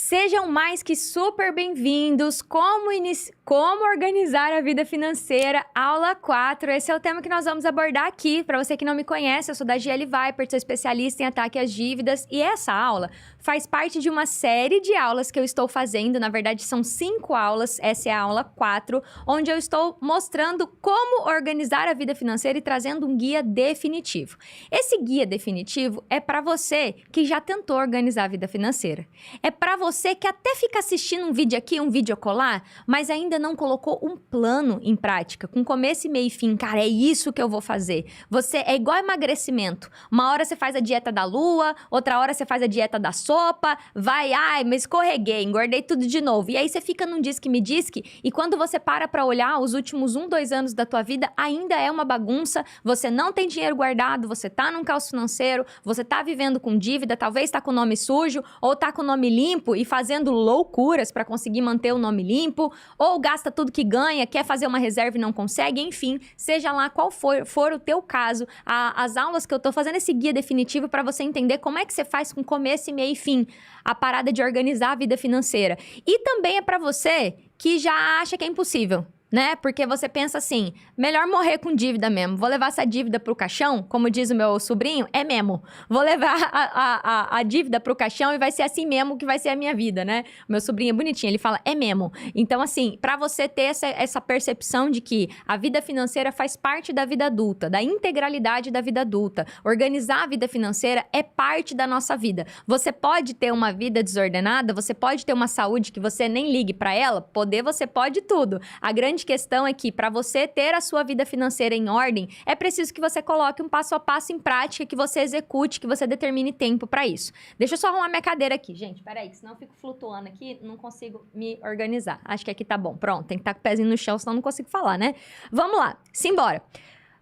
Sejam mais que super bem-vindos. Como organizar a vida financeira, aula 4. Esse é o tema que nós vamos abordar aqui. Para você que não me conhece, eu sou da GL Viper, sou especialista em ataque às dívidas. E essa aula faz parte de uma série de aulas que eu estou fazendo. Na verdade, são 5 aulas. Essa é a aula 4, onde eu estou mostrando como organizar a vida financeira e trazendo um guia definitivo. Esse guia definitivo é para você que já tentou organizar a vida financeira. É para você que até fica assistindo um vídeo aqui, um vídeo acolá, mas ainda não colocou um plano em prática, com começo, meio e fim. Cara, é isso que eu vou fazer. Você é igual emagrecimento. Uma hora você faz a dieta da lua, outra hora você faz a dieta da sopa, mas escorreguei, engordei tudo de novo. E aí você fica num disque-me disque, e quando você para olhar os últimos 1, 2 anos da tua vida, ainda é uma bagunça, você não tem dinheiro guardado, você tá num caos financeiro, você tá vivendo com dívida, talvez tá com o nome sujo, ou tá com o nome limpo e fazendo loucuras para conseguir manter o nome limpo, ou gasta tudo que ganha, quer fazer uma reserva e não consegue, enfim, seja lá qual for o teu caso, as aulas que eu tô fazendo esse guia definitivo para você entender como é que você faz com começo, meio e fim, a parada de organizar a vida financeira. E também é para você que já acha que é impossível, né? Porque você pensa assim, melhor morrer com dívida mesmo. Vou levar essa dívida pro caixão, como diz o meu sobrinho, é mesmo. Vou levar a dívida pro caixão e vai ser assim mesmo que vai ser a minha vida, né? O meu sobrinho é bonitinho, ele fala, é mesmo. Então, assim, pra você ter essa percepção de que a vida financeira faz parte da vida adulta, da integralidade da vida adulta. Organizar a vida financeira é parte da nossa vida. Você pode ter uma vida desordenada, você pode ter uma saúde que você nem ligue pra ela, você pode tudo. A grande questão é que, para você ter a sua vida financeira em ordem, é preciso que você coloque um passo a passo em prática, que você execute, que você determine tempo para isso. Deixa eu só arrumar minha cadeira aqui, gente. Peraí, que senão eu fico flutuando aqui, não consigo me organizar. Acho que aqui tá bom. Pronto, tem que estar com o pezinho no chão, senão não consigo falar, né? Vamos lá, simbora.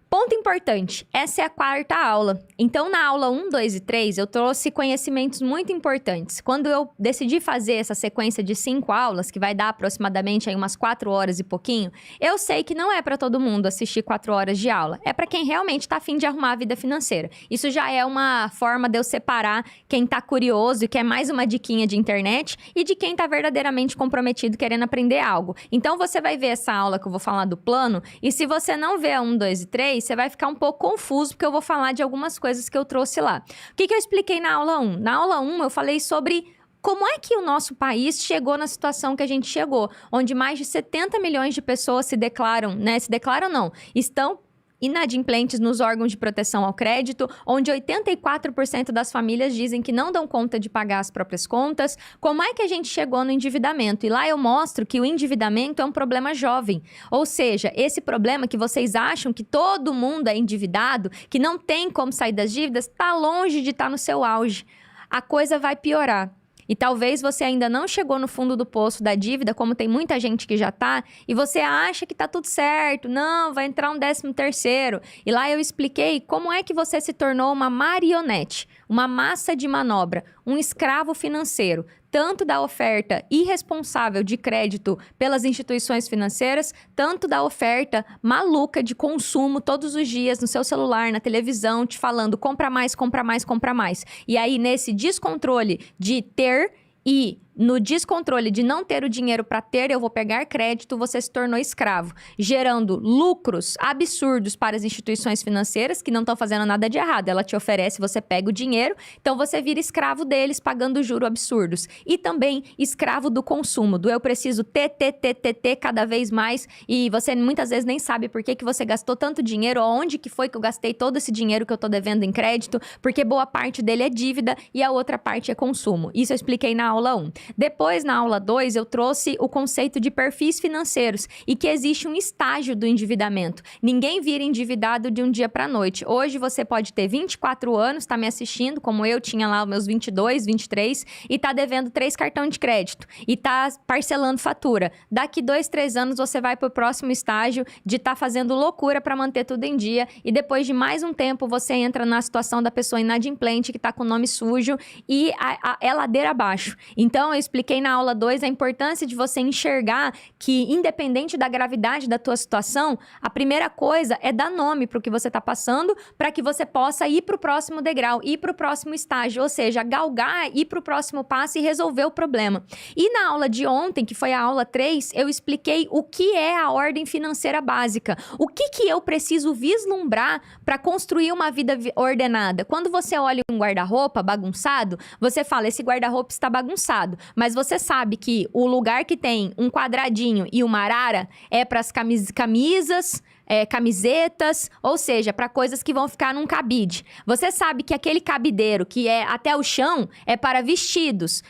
Ponto importante, essa é a 4ª aula. Então, na aula 1, 2 e 3, eu trouxe conhecimentos muito importantes. Quando eu decidi fazer essa sequência de 5 aulas, que vai dar aproximadamente aí umas 4 horas e pouquinho, eu sei que não é para todo mundo assistir 4 horas de aula. É para quem realmente tá afim de arrumar a vida financeira. Isso já é uma forma de eu separar quem tá curioso e quer mais uma diquinha de internet e de quem tá verdadeiramente comprometido querendo aprender algo. Então, você vai ver essa aula que eu vou falar do plano, e se você não vê a 1, 2 e 3, você vai ficar um pouco confuso, porque eu vou falar de algumas coisas que eu trouxe lá. O que eu expliquei na aula 1? Na aula 1, eu falei sobre como é que o nosso país chegou na situação que a gente chegou, onde mais de 70 milhões de pessoas se declaram, né? Se declaram não, estão inadimplentes nos órgãos de proteção ao crédito, onde 84% das famílias dizem que não dão conta de pagar as próprias contas. Como é que a gente chegou no endividamento? E lá eu mostro que o endividamento é um problema jovem. Ou seja, esse problema que vocês acham que todo mundo é endividado, que não tem como sair das dívidas, está longe de estar no seu auge. A coisa vai piorar. E talvez você ainda não chegou no fundo do poço da dívida, como tem muita gente que já tá, e você acha que tá tudo certo, não, vai entrar um 13º. E lá eu expliquei como é que você se tornou uma marionete, uma massa de manobra, um escravo financeiro, tanto da oferta irresponsável de crédito pelas instituições financeiras, tanto da oferta maluca de consumo todos os dias no seu celular, na televisão, te falando compra mais, compra mais, compra mais. E aí, nesse descontrole de ter e no descontrole de não ter o dinheiro para ter, eu vou pegar crédito, você se tornou escravo, gerando lucros absurdos para as instituições financeiras que não estão fazendo nada de errado. Ela te oferece, você pega o dinheiro, então você vira escravo deles, pagando juros absurdos. E também escravo do consumo, do eu preciso ter cada vez mais, e você muitas vezes nem sabe por que você gastou tanto dinheiro, onde que foi que eu gastei todo esse dinheiro que eu tô devendo em crédito, porque boa parte dele é dívida e a outra parte é consumo. Isso eu expliquei na aula 1. Depois, na aula 2, eu trouxe o conceito de perfis financeiros e que existe um estágio do endividamento. Ninguém vira endividado de um dia para a noite. Hoje você pode ter 24 anos, está me assistindo, como eu tinha lá os meus 22, 23, e está devendo 3 cartões de crédito e está parcelando fatura. Daqui 2, 3 anos você vai para o próximo estágio de estar fazendo loucura para manter tudo em dia, e depois de mais um tempo você entra na situação da pessoa inadimplente que está com o nome sujo e é ladeira abaixo. Então, eu expliquei na aula 2 a importância de você enxergar que, independente da gravidade da tua situação, a primeira coisa é dar nome para o que você está passando, para que você possa ir para o próximo degrau, ir para o próximo estágio, ou seja, galgar, ir para o próximo passo e resolver o problema. E na aula de ontem, que foi a aula 3, eu expliquei o que é a ordem financeira básica. O que eu preciso vislumbrar para construir uma vida ordenada. Quando você olha um guarda-roupa bagunçado, você fala, esse guarda-roupa está bagunçado. Mas você sabe que o lugar que tem um quadradinho e uma arara é para as camisas, camisetas, ou seja, para coisas que vão ficar num cabide. Você sabe que aquele cabideiro que é até o chão é para vestidos,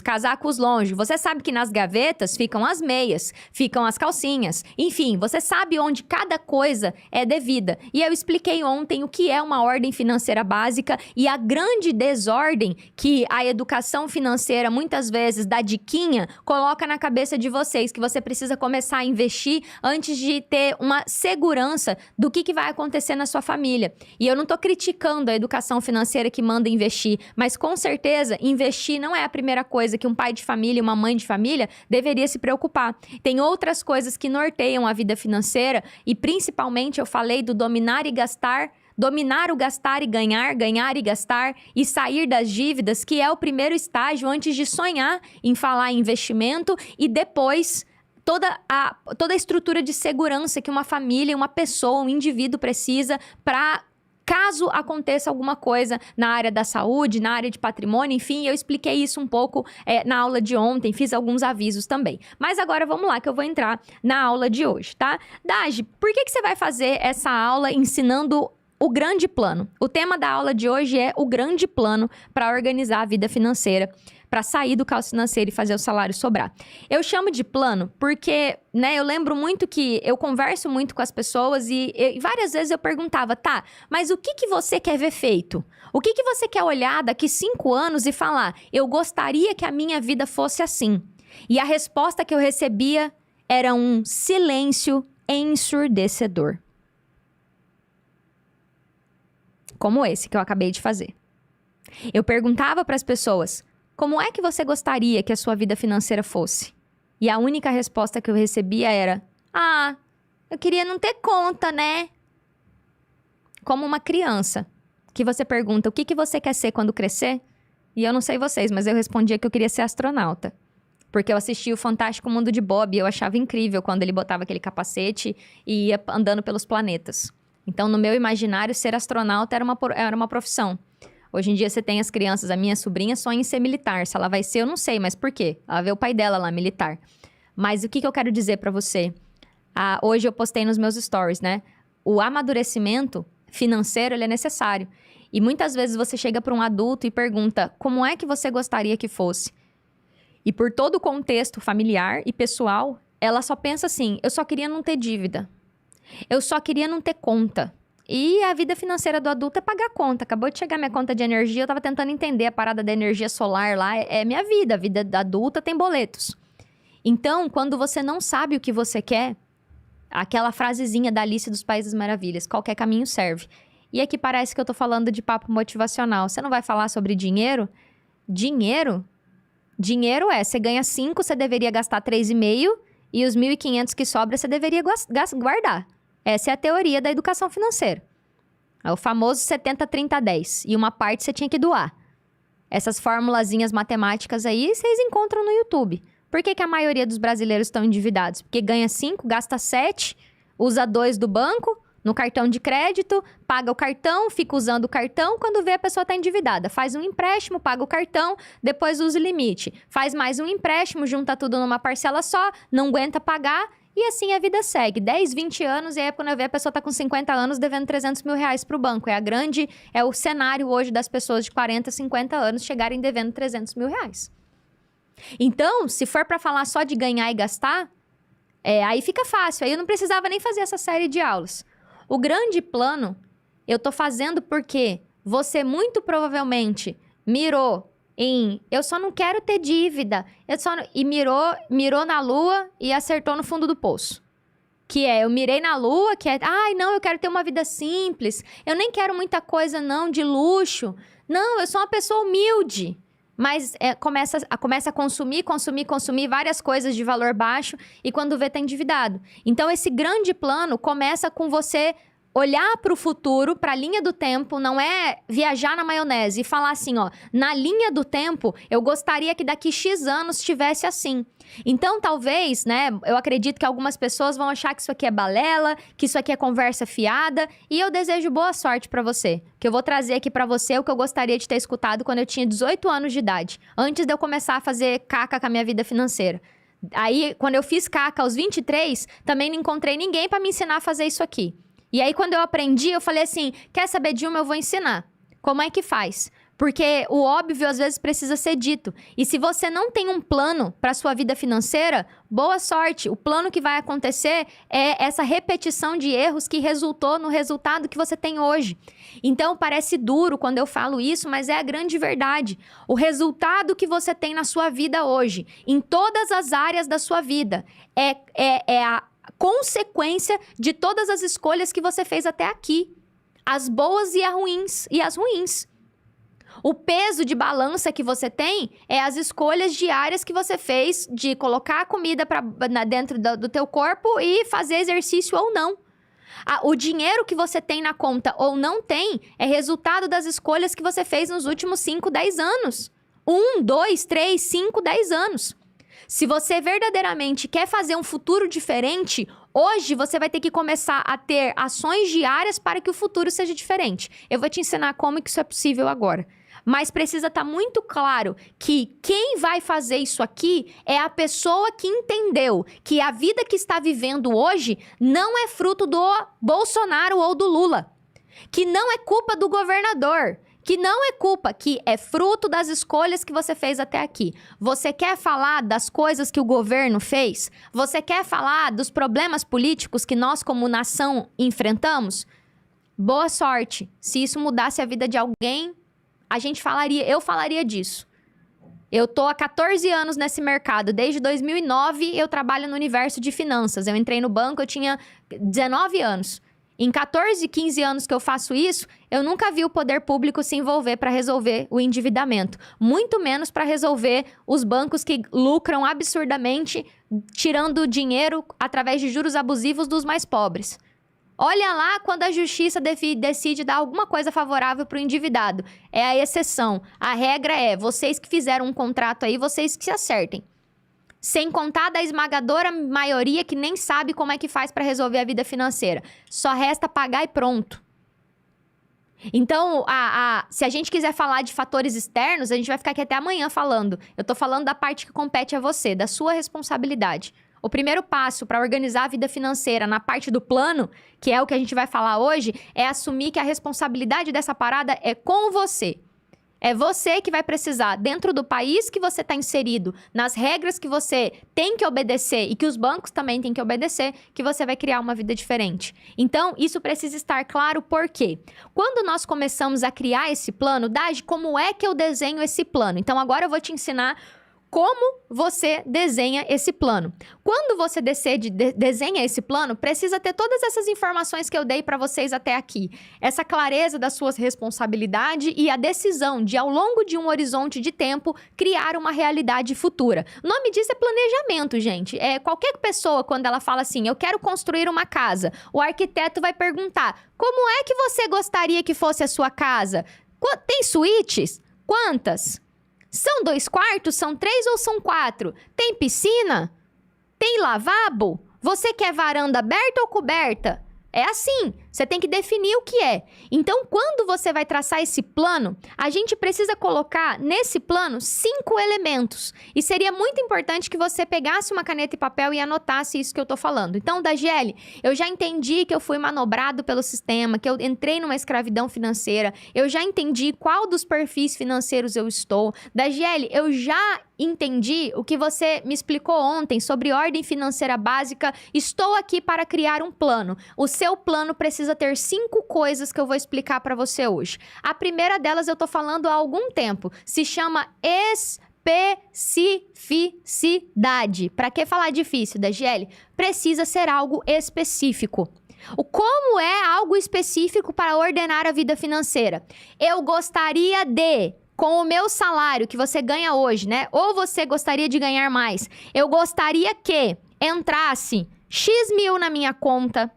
casacos longe. Você sabe que nas gavetas ficam as meias, ficam as calcinhas. Enfim, você sabe onde cada coisa é devida. E eu expliquei ontem o que é uma ordem financeira básica e a grande desordem que a educação financeira muitas vezes dá diquinha, coloca na cabeça de vocês, que você precisa começar a investir antes de ter uma segurança do que vai acontecer na sua família. E eu não tô criticando a educação financeira que manda investir, mas com certeza investir não é a primeira coisa que um pai de família e uma mãe de família deveria se preocupar. Tem outras coisas que norteiam a vida financeira e principalmente eu falei do dominar e gastar. Dominar o gastar e ganhar, ganhar e gastar e sair das dívidas, que é o primeiro estágio antes de sonhar em falar em investimento e depois toda a estrutura de segurança que uma família, uma pessoa, um indivíduo precisa para caso aconteça alguma coisa na área da saúde, na área de patrimônio, enfim, eu expliquei isso um pouco na aula de ontem, fiz alguns avisos também. Mas agora vamos lá que eu vou entrar na aula de hoje, tá? Daji, por que você vai fazer essa aula ensinando o grande plano? O tema da aula de hoje é o grande plano para organizar a vida financeira, para sair do caos financeiro e fazer o salário sobrar. Eu chamo de plano porque, eu lembro muito que eu converso muito com as pessoas e várias vezes eu perguntava, tá, mas o que você quer ver feito? O que você quer olhar daqui 5 anos e falar, eu gostaria que a minha vida fosse assim? E a resposta que eu recebia era um silêncio ensurdecedor. Como esse que eu acabei de fazer. Eu perguntava para as pessoas, como é que você gostaria que a sua vida financeira fosse? E a única resposta que eu recebia era, eu queria não ter conta, né? Como uma criança, que você pergunta, o que você quer ser quando crescer? E eu não sei vocês, mas eu respondia que eu queria ser astronauta. Porque eu assistia o Fantástico Mundo de Bob e eu achava incrível quando ele botava aquele capacete e ia andando pelos planetas. Então, no meu imaginário, ser astronauta era uma profissão. Hoje em dia, você tem as crianças, a minha sobrinha sonha em ser militar. Se ela vai ser, eu não sei, mas por quê? Ela vê o pai dela lá, militar. Mas o que eu quero dizer pra você? Hoje eu postei nos meus stories, né? O amadurecimento financeiro, ele é necessário. E muitas vezes você chega pra um adulto e pergunta, como é que você gostaria que fosse? E por todo o contexto familiar e pessoal, ela só pensa assim, eu só queria não ter dívida. Eu só queria não ter conta. E a vida financeira do adulto é pagar conta. Acabou de chegar minha conta de energia, eu tava tentando entender a parada da energia solar lá. É minha vida, a vida da adulta tem boletos. Então, quando você não sabe o que você quer, aquela frasezinha da Alice dos Países Maravilhas, qualquer caminho serve. E aqui parece que eu tô falando de papo motivacional. Você não vai falar sobre dinheiro? Dinheiro? Dinheiro você ganha 5, você deveria gastar 3,5 e os 1.500 que sobra você deveria guardar. Essa é a teoria da educação financeira. É o famoso 70, 30, 10. E uma parte você tinha que doar. Essas formulazinhas matemáticas aí, vocês encontram no YouTube. Por que a maioria dos brasileiros estão endividados? Porque ganha 5, gasta 7, usa 2 do banco, no cartão de crédito, paga o cartão, fica usando o cartão, quando vê a pessoa está endividada. Faz um empréstimo, paga o cartão, depois usa o limite. Faz mais um empréstimo, junta tudo numa parcela só, não aguenta pagar... E assim a vida segue, 10, 20 anos, e aí quando eu ver a pessoa tá com 50 anos devendo 300 mil reais pro banco. É o cenário hoje das pessoas de 40, 50 anos chegarem devendo 300 mil reais. Então, se for pra falar só de ganhar e gastar, aí fica fácil, aí eu não precisava nem fazer essa série de aulas. O grande plano, eu tô fazendo porque você muito provavelmente mirou eu só não quero ter dívida. E mirou na lua e acertou no fundo do poço. Eu mirei na lua, não, eu quero ter uma vida simples. Eu nem quero muita coisa, não, de luxo. Não, eu sou uma pessoa humilde. mas começa a consumir várias coisas de valor baixo e quando vê tá endividado. Então esse grande plano começa com você olhar para o futuro, para a linha do tempo, não é viajar na maionese e falar assim, ó, na linha do tempo, eu gostaria que daqui X anos tivesse assim. Então, talvez, né, eu acredito que algumas pessoas vão achar que isso aqui é balela, que isso aqui é conversa fiada, e eu desejo boa sorte para você, que eu vou trazer aqui para você o que eu gostaria de ter escutado quando eu tinha 18 anos de idade, antes de eu começar a fazer caca com a minha vida financeira. Aí, quando eu fiz caca aos 23, também não encontrei ninguém para me ensinar a fazer isso aqui. E aí, quando eu aprendi, eu falei assim, quer saber, Dilma, eu vou ensinar. Como é que faz? Porque o óbvio, às vezes, precisa ser dito. E se você não tem um plano para sua vida financeira, boa sorte. O plano que vai acontecer é essa repetição de erros que resultou no resultado que você tem hoje. Então, parece duro quando eu falo isso, mas é a grande verdade. O resultado que você tem na sua vida hoje, em todas as áreas da sua vida, é a consequência de todas as escolhas que você fez até aqui. As boas e as ruins. O peso de balança que você tem é as escolhas diárias que você fez de colocar a comida dentro do teu corpo e fazer exercício ou não. O dinheiro que você tem na conta ou não tem é resultado das escolhas que você fez nos últimos 5, 10 anos. 1, 2, 3, 5, 10 anos. Se você verdadeiramente quer fazer um futuro diferente, hoje você vai ter que começar a ter ações diárias para que o futuro seja diferente. Eu vou te ensinar como que isso é possível agora. Mas precisa estar muito claro que quem vai fazer isso aqui é a pessoa que entendeu que a vida que está vivendo hoje não é fruto do Bolsonaro ou do Lula. Que não é culpa do governador. Que não é culpa, que é fruto das escolhas que você fez até aqui. Você quer falar das coisas que o governo fez? Você quer falar dos problemas políticos que nós, como nação, enfrentamos? Boa sorte. Se isso mudasse a vida de alguém, eu falaria disso. Eu tô há 14 anos nesse mercado. Desde 2009, eu trabalho no universo de finanças. Eu entrei no banco, eu tinha 19 anos. Em 14, 15 anos que eu faço isso, eu nunca vi o poder público se envolver para resolver o endividamento. Muito menos para resolver os bancos que lucram absurdamente, tirando dinheiro através de juros abusivos dos mais pobres. Olha lá quando a justiça decide dar alguma coisa favorável para o endividado. É a exceção. A regra é, vocês que fizeram um contrato aí, vocês que se acertem. Sem contar da esmagadora maioria que nem sabe como é que faz para resolver a vida financeira. Só resta pagar e pronto. Então, se a gente quiser falar de fatores externos, a gente vai ficar aqui até amanhã falando. Eu tô falando da parte que compete a você, da sua responsabilidade. O primeiro passo para organizar a vida financeira na parte do plano, que é o que a gente vai falar hoje, é assumir que a responsabilidade dessa parada é com você. É você que vai precisar, dentro do país que você está inserido, nas regras que você tem que obedecer e que os bancos também têm que obedecer, que você vai criar uma vida diferente. Então, isso precisa estar claro por quê? Quando nós começamos a criar esse plano, Dagi, como é que eu desenho esse plano? Então, agora eu vou te ensinar como você desenha esse plano. Quando você desenha esse plano, precisa ter todas essas informações que eu dei para vocês até aqui. Essa clareza das suas responsabilidades e a decisão de, ao longo de um horizonte de tempo, criar uma realidade futura. O nome disso é planejamento, gente. Qualquer pessoa, quando ela fala assim, eu quero construir uma casa, o arquiteto vai perguntar, como é que você gostaria que fosse a sua casa? Tem suítes? Quantas? São 2 quartos? São 3 ou são 4? Tem piscina? Tem lavabo? Você quer varanda aberta ou coberta? É assim, você tem que definir o que é. Então, quando você vai traçar esse plano, a gente precisa colocar nesse plano 5 elementos. E seria muito importante que você pegasse uma caneta e papel e anotasse isso que eu tô falando. Então, Dagiele, eu já entendi que eu fui manobrado pelo sistema, que eu entrei numa escravidão financeira, eu já entendi qual dos perfis financeiros eu estou. Dagiele, eu já entendi o que você me explicou ontem sobre ordem financeira básica. Estou aqui para criar um plano. O seu plano precisa ter 5 coisas que eu vou explicar para você hoje. A primeira delas eu tô falando há algum tempo. Se chama especificidade. Para que falar difícil, Dagiele? Precisa ser algo específico. Como é algo específico para ordenar a vida financeira? Eu gostaria de com o meu salário que você ganha hoje, né? Ou você gostaria de ganhar mais? Eu gostaria que entrasse X mil na minha conta,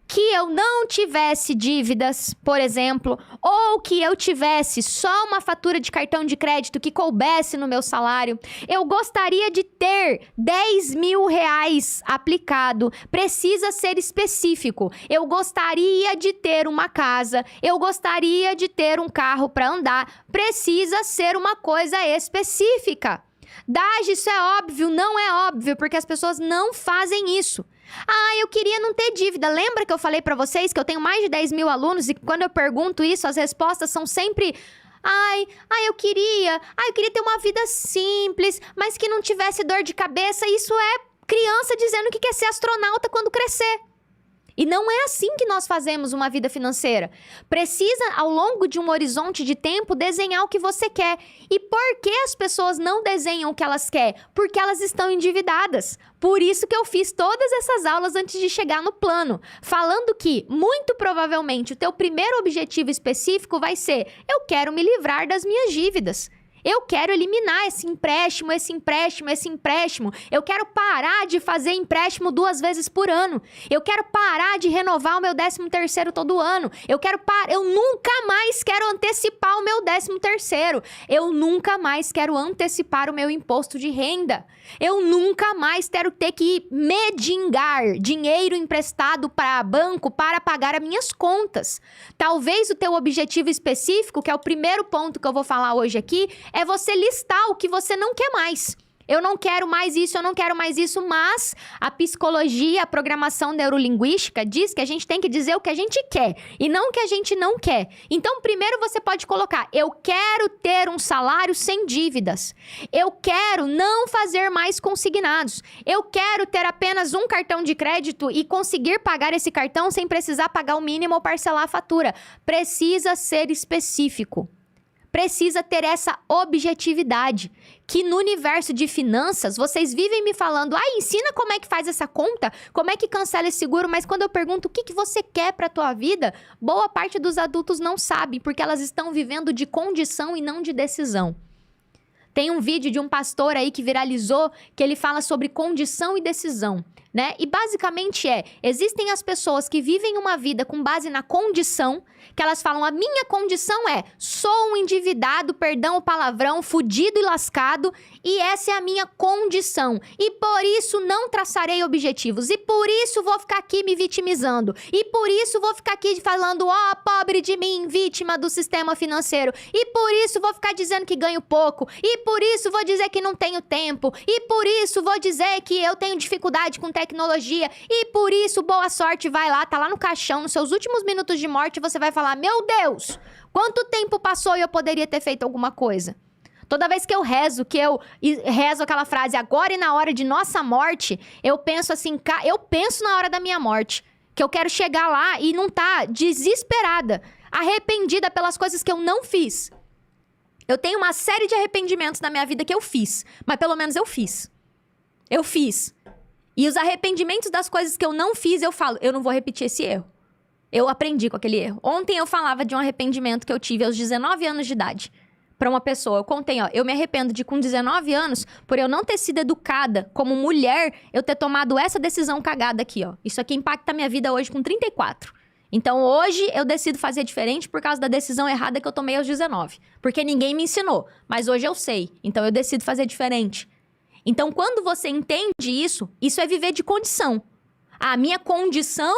que eu não tivesse dívidas, por exemplo, ou que eu tivesse só uma fatura de cartão de crédito que coubesse no meu salário. Eu gostaria de ter 10 mil reais aplicado. Precisa ser específico. Eu gostaria de ter uma casa. Eu gostaria de ter um carro para andar. Precisa ser uma coisa específica. Dage, isso é óbvio? Não é óbvio, porque as pessoas não fazem isso. Ah, eu queria não ter dívida. Lembra que eu falei pra vocês que eu tenho mais de 10 mil alunos e quando eu pergunto isso, as respostas são sempre... eu queria ter uma vida simples, mas que não tivesse dor de cabeça. Isso é criança dizendo que quer ser astronauta quando crescer. E não é assim que nós fazemos uma vida financeira. Precisa, ao longo de um horizonte de tempo, desenhar o que você quer. E por que as pessoas não desenham o que elas querem? Porque elas estão endividadas. Por isso que eu fiz todas essas aulas antes de chegar no plano. Falando que, muito provavelmente, o teu primeiro objetivo específico vai ser: eu quero me livrar das minhas dívidas. Eu quero eliminar esse empréstimo. Eu quero parar de fazer empréstimo 2 vezes por ano. Eu quero parar de renovar o meu 13º todo ano. Eu nunca mais quero antecipar o meu 13º. Eu nunca mais quero antecipar o meu imposto de renda. Eu nunca mais quero ter que mendigar dinheiro emprestado para banco para pagar as minhas contas. Talvez o teu objetivo específico, que é o primeiro ponto que eu vou falar hoje aqui, é você listar o que você não quer mais. Eu não quero mais isso, eu não quero mais isso, mas a psicologia, a programação neurolinguística diz que a gente tem que dizer o que a gente quer e não o que a gente não quer. Então, primeiro você pode colocar: eu quero ter um salário sem dívidas. Eu quero não fazer mais consignados. Eu quero ter apenas um cartão de crédito e conseguir pagar esse cartão sem precisar pagar o mínimo ou parcelar a fatura. Precisa ser específico. Precisa ter essa objetividade, que no universo de finanças, vocês vivem me falando: ensina como é que faz essa conta, como é que cancela esse seguro, mas quando eu pergunto o que você quer para a tua vida, boa parte dos adultos não sabe, porque elas estão vivendo de condição e não de decisão. Tem um vídeo de um pastor aí que viralizou, que ele fala sobre condição e decisão, né? E basicamente existem as pessoas que vivem uma vida com base na condição, que elas falam: a minha condição sou um endividado, perdão o palavrão, fudido e lascado, e essa é a minha condição. E por isso não traçarei objetivos, e por isso vou ficar aqui me vitimizando, e por isso vou ficar aqui falando: pobre de mim, vítima do sistema financeiro, e por isso vou ficar dizendo que ganho pouco, e por isso vou dizer que não tenho tempo, e por isso vou dizer que eu tenho dificuldade com tecnologia, e por isso boa sorte, vai lá, tá lá no caixão, nos seus últimos minutos de morte, você vai falar: meu Deus, quanto tempo passou e eu poderia ter feito alguma coisa? Toda vez que eu rezo aquela frase: agora e na hora de nossa morte, eu penso assim, eu penso na hora da minha morte, que eu quero chegar lá e não tá desesperada, arrependida pelas coisas que eu não fiz. Eu tenho uma série de arrependimentos na minha vida que eu fiz, mas pelo menos eu fiz. Eu fiz. E os arrependimentos das coisas que eu não fiz, eu falo: eu não vou repetir esse erro. Eu aprendi com aquele erro. Ontem eu falava de um arrependimento que eu tive aos 19 anos de idade para uma pessoa. Eu contei, eu me arrependo de, com 19 anos, por eu não ter sido educada como mulher, eu ter tomado essa decisão cagada aqui, Isso aqui impacta a minha vida hoje com 34. Então, hoje, eu decido fazer diferente por causa da decisão errada que eu tomei aos 19. Porque ninguém me ensinou, mas hoje eu sei. Então, eu decido fazer diferente. Então, quando você entende isso é viver de condição. A minha condição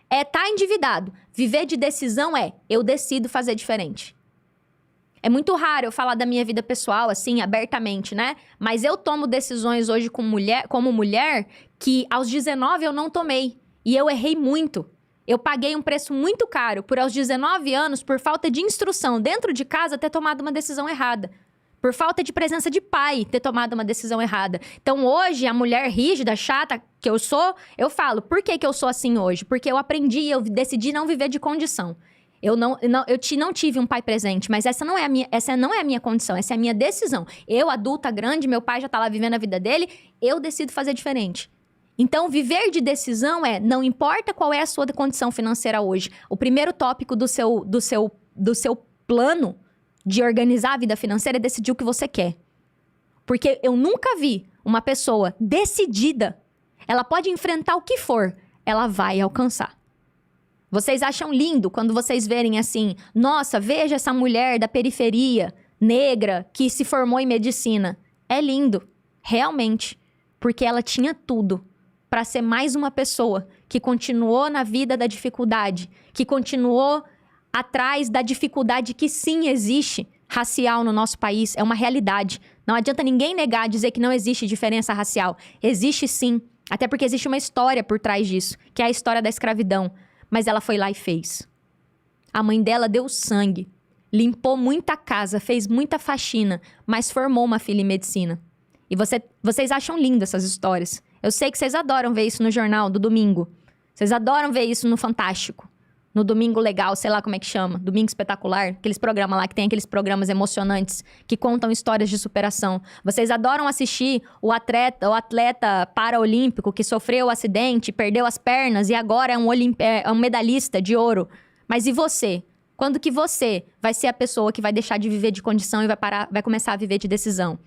é estar endividado. Viver de decisão eu decido fazer diferente. É muito raro eu falar da minha vida pessoal, assim, abertamente, né? Mas eu tomo decisões hoje como mulher que aos 19 eu não tomei. E eu errei muito. Eu paguei um preço muito caro por, aos 19 anos, por falta de instrução dentro de casa, ter tomado uma decisão errada. Por falta de presença de pai, ter tomado uma decisão errada. Então, hoje, a mulher rígida, chata que eu sou, eu falo: por que eu sou assim hoje? Porque eu aprendi, eu decidi não viver de condição. Eu não tive um pai presente, mas essa não é a minha condição, essa é a minha decisão. Eu, adulta, grande, meu pai já tá lá vivendo a vida dele, eu decido fazer diferente. Então, viver de decisão não importa qual é a sua condição financeira hoje. O primeiro tópico do seu plano de organizar a vida financeira é decidir o que você quer. Porque eu nunca vi uma pessoa decidida, ela pode enfrentar o que for, ela vai alcançar. Vocês acham lindo quando vocês verem assim, nossa, veja essa mulher da periferia, negra, que se formou em medicina. É lindo, realmente, porque ela tinha tudo para ser mais uma pessoa que continuou na vida da dificuldade, que continuou atrás da dificuldade que sim existe racial no nosso país, é uma realidade. Não adianta ninguém negar, dizer que não existe diferença racial. Existe sim, até porque existe uma história por trás disso, que é a história da escravidão. Mas ela foi lá e fez. A mãe dela deu sangue, limpou muita casa, fez muita faxina, mas formou uma filha em medicina. E vocês acham lindas essas histórias. Eu sei que vocês adoram ver isso no jornal do domingo. Vocês adoram ver isso no Fantástico. No Domingo Legal, sei lá como é que chama. Domingo Espetacular. Aqueles programas lá que tem aqueles programas emocionantes que contam histórias de superação. Vocês adoram assistir o atleta paraolímpico que sofreu um acidente, perdeu as pernas e agora é um medalhista de ouro. Mas e você? Quando que você vai ser a pessoa que vai deixar de viver de condição e vai começar a viver de decisão?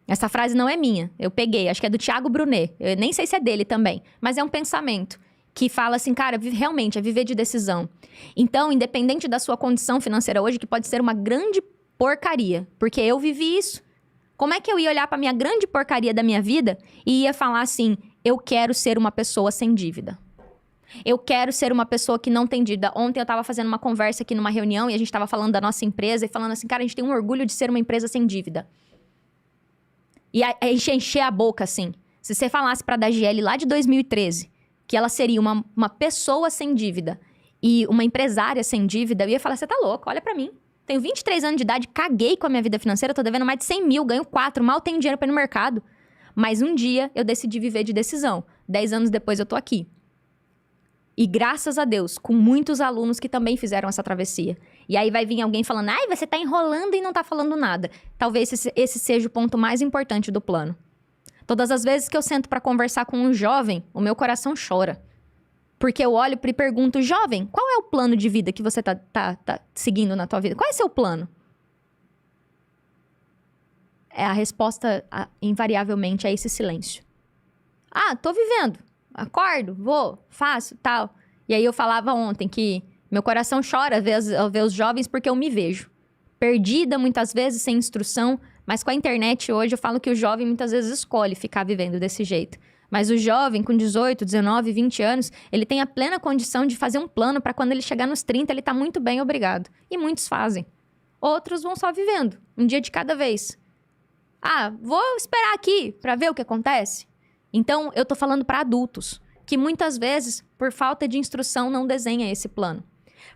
Essa frase não é minha. Eu peguei. Acho que é do Thiago Brunet. Eu nem sei se é dele também. Mas é um pensamento que fala assim, cara, realmente é viver de decisão. Então, independente da sua condição financeira hoje, que pode ser uma grande porcaria, porque eu vivi isso. Como é que eu ia olhar pra minha grande porcaria da minha vida e ia falar assim, eu quero ser uma pessoa sem dívida. Eu quero ser uma pessoa que não tem dívida. Ontem eu tava fazendo uma conversa aqui numa reunião e a gente tava falando da nossa empresa e falando assim, cara, a gente tem um orgulho de ser uma empresa sem dívida. E a gente encher a boca assim. Se você falasse pra Dagiele lá de 2013, que ela seria uma pessoa sem dívida e uma empresária sem dívida, eu ia falar, você tá louco, olha pra mim. Tenho 23 anos de idade, caguei com a minha vida financeira, tô devendo mais de 100 mil, ganho 4, mal tenho dinheiro pra ir no mercado. Mas um dia eu decidi viver de decisão. 10 anos depois eu tô aqui. E graças a Deus, com muitos alunos que também fizeram essa travessia. E aí vai vir alguém falando, ai, você tá enrolando e não tá falando nada. Talvez esse seja o ponto mais importante do plano. Todas as vezes que eu sento pra conversar com um jovem, o meu coração chora. Porque eu olho e pergunto, jovem, qual é o plano de vida que você tá seguindo na tua vida? Qual é seu plano? A resposta, invariavelmente, é esse silêncio. Ah, tô vivendo. Acordo, vou, faço, tal. E aí eu falava ontem que meu coração chora ao ver os jovens porque eu me vejo. Perdida, muitas vezes, sem instrução. Mas com a internet hoje eu falo que o jovem muitas vezes escolhe ficar vivendo desse jeito. Mas o jovem com 18, 19, 20 anos, ele tem a plena condição de fazer um plano para quando ele chegar nos 30, ele tá muito bem, obrigado. E muitos fazem. Outros vão só vivendo, um dia de cada vez. Ah, vou esperar aqui para ver o que acontece. Então, eu tô falando para adultos, que muitas vezes, por falta de instrução, não desenha esse plano.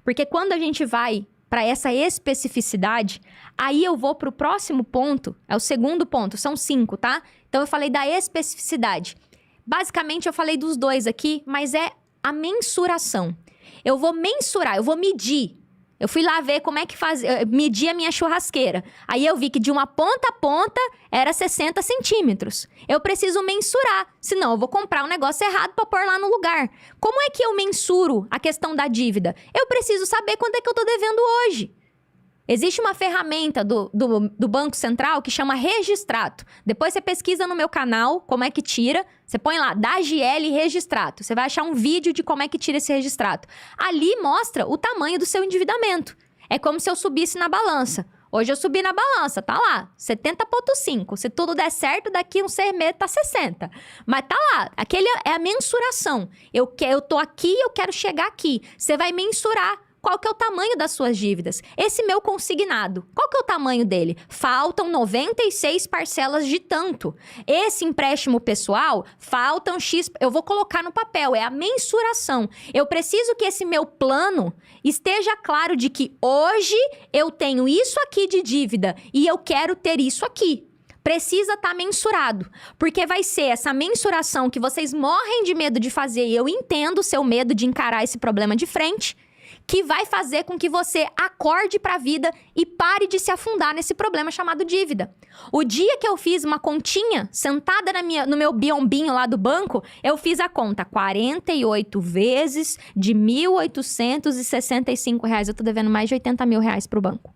Porque quando a gente vai para essa especificidade, aí eu vou para o próximo ponto, é o segundo ponto, são 5, tá? Então eu falei da especificidade. Basicamente eu falei dos dois aqui, mas é a mensuração. Eu vou mensurar, eu vou medir. Eu fui lá ver como é que medir a minha churrasqueira. Aí eu vi que de uma ponta a ponta era 60 centímetros. Eu preciso mensurar, senão eu vou comprar um negócio errado para pôr lá no lugar. Como é que eu mensuro a questão da dívida? Eu preciso saber quanto é que eu tô devendo hoje. Existe uma ferramenta do Banco Central que chama Registrato. Depois você pesquisa no meu canal como é que tira. Você põe lá, Dagiele Registrato. Você vai achar um vídeo de como é que tira esse registrato. Ali mostra o tamanho do seu endividamento. É como se eu subisse na balança. Hoje eu subi na balança, tá lá, 70,5. Se tudo der certo, daqui uns 6 meses tá 60. Mas tá lá, aquele é a mensuração. Eu tô aqui, eu quero chegar aqui. Você vai mensurar. Qual que é o tamanho das suas dívidas? Esse meu consignado, qual que é o tamanho dele? Faltam 96 parcelas de tanto. Esse empréstimo pessoal, faltam X... Eu vou colocar no papel, é a mensuração. Eu preciso que esse meu plano esteja claro de que hoje eu tenho isso aqui de dívida e eu quero ter isso aqui. Precisa estar mensurado, porque vai ser essa mensuração que vocês morrem de medo de fazer e eu entendo o seu medo de encarar esse problema de frente, que vai fazer com que você acorde para a vida e pare de se afundar nesse problema chamado dívida. O dia que eu fiz uma continha, sentada no meu biombinho lá do banco, eu fiz a conta 48 vezes de R$ 1.865. Eu tô devendo mais de 80 mil reais pro banco.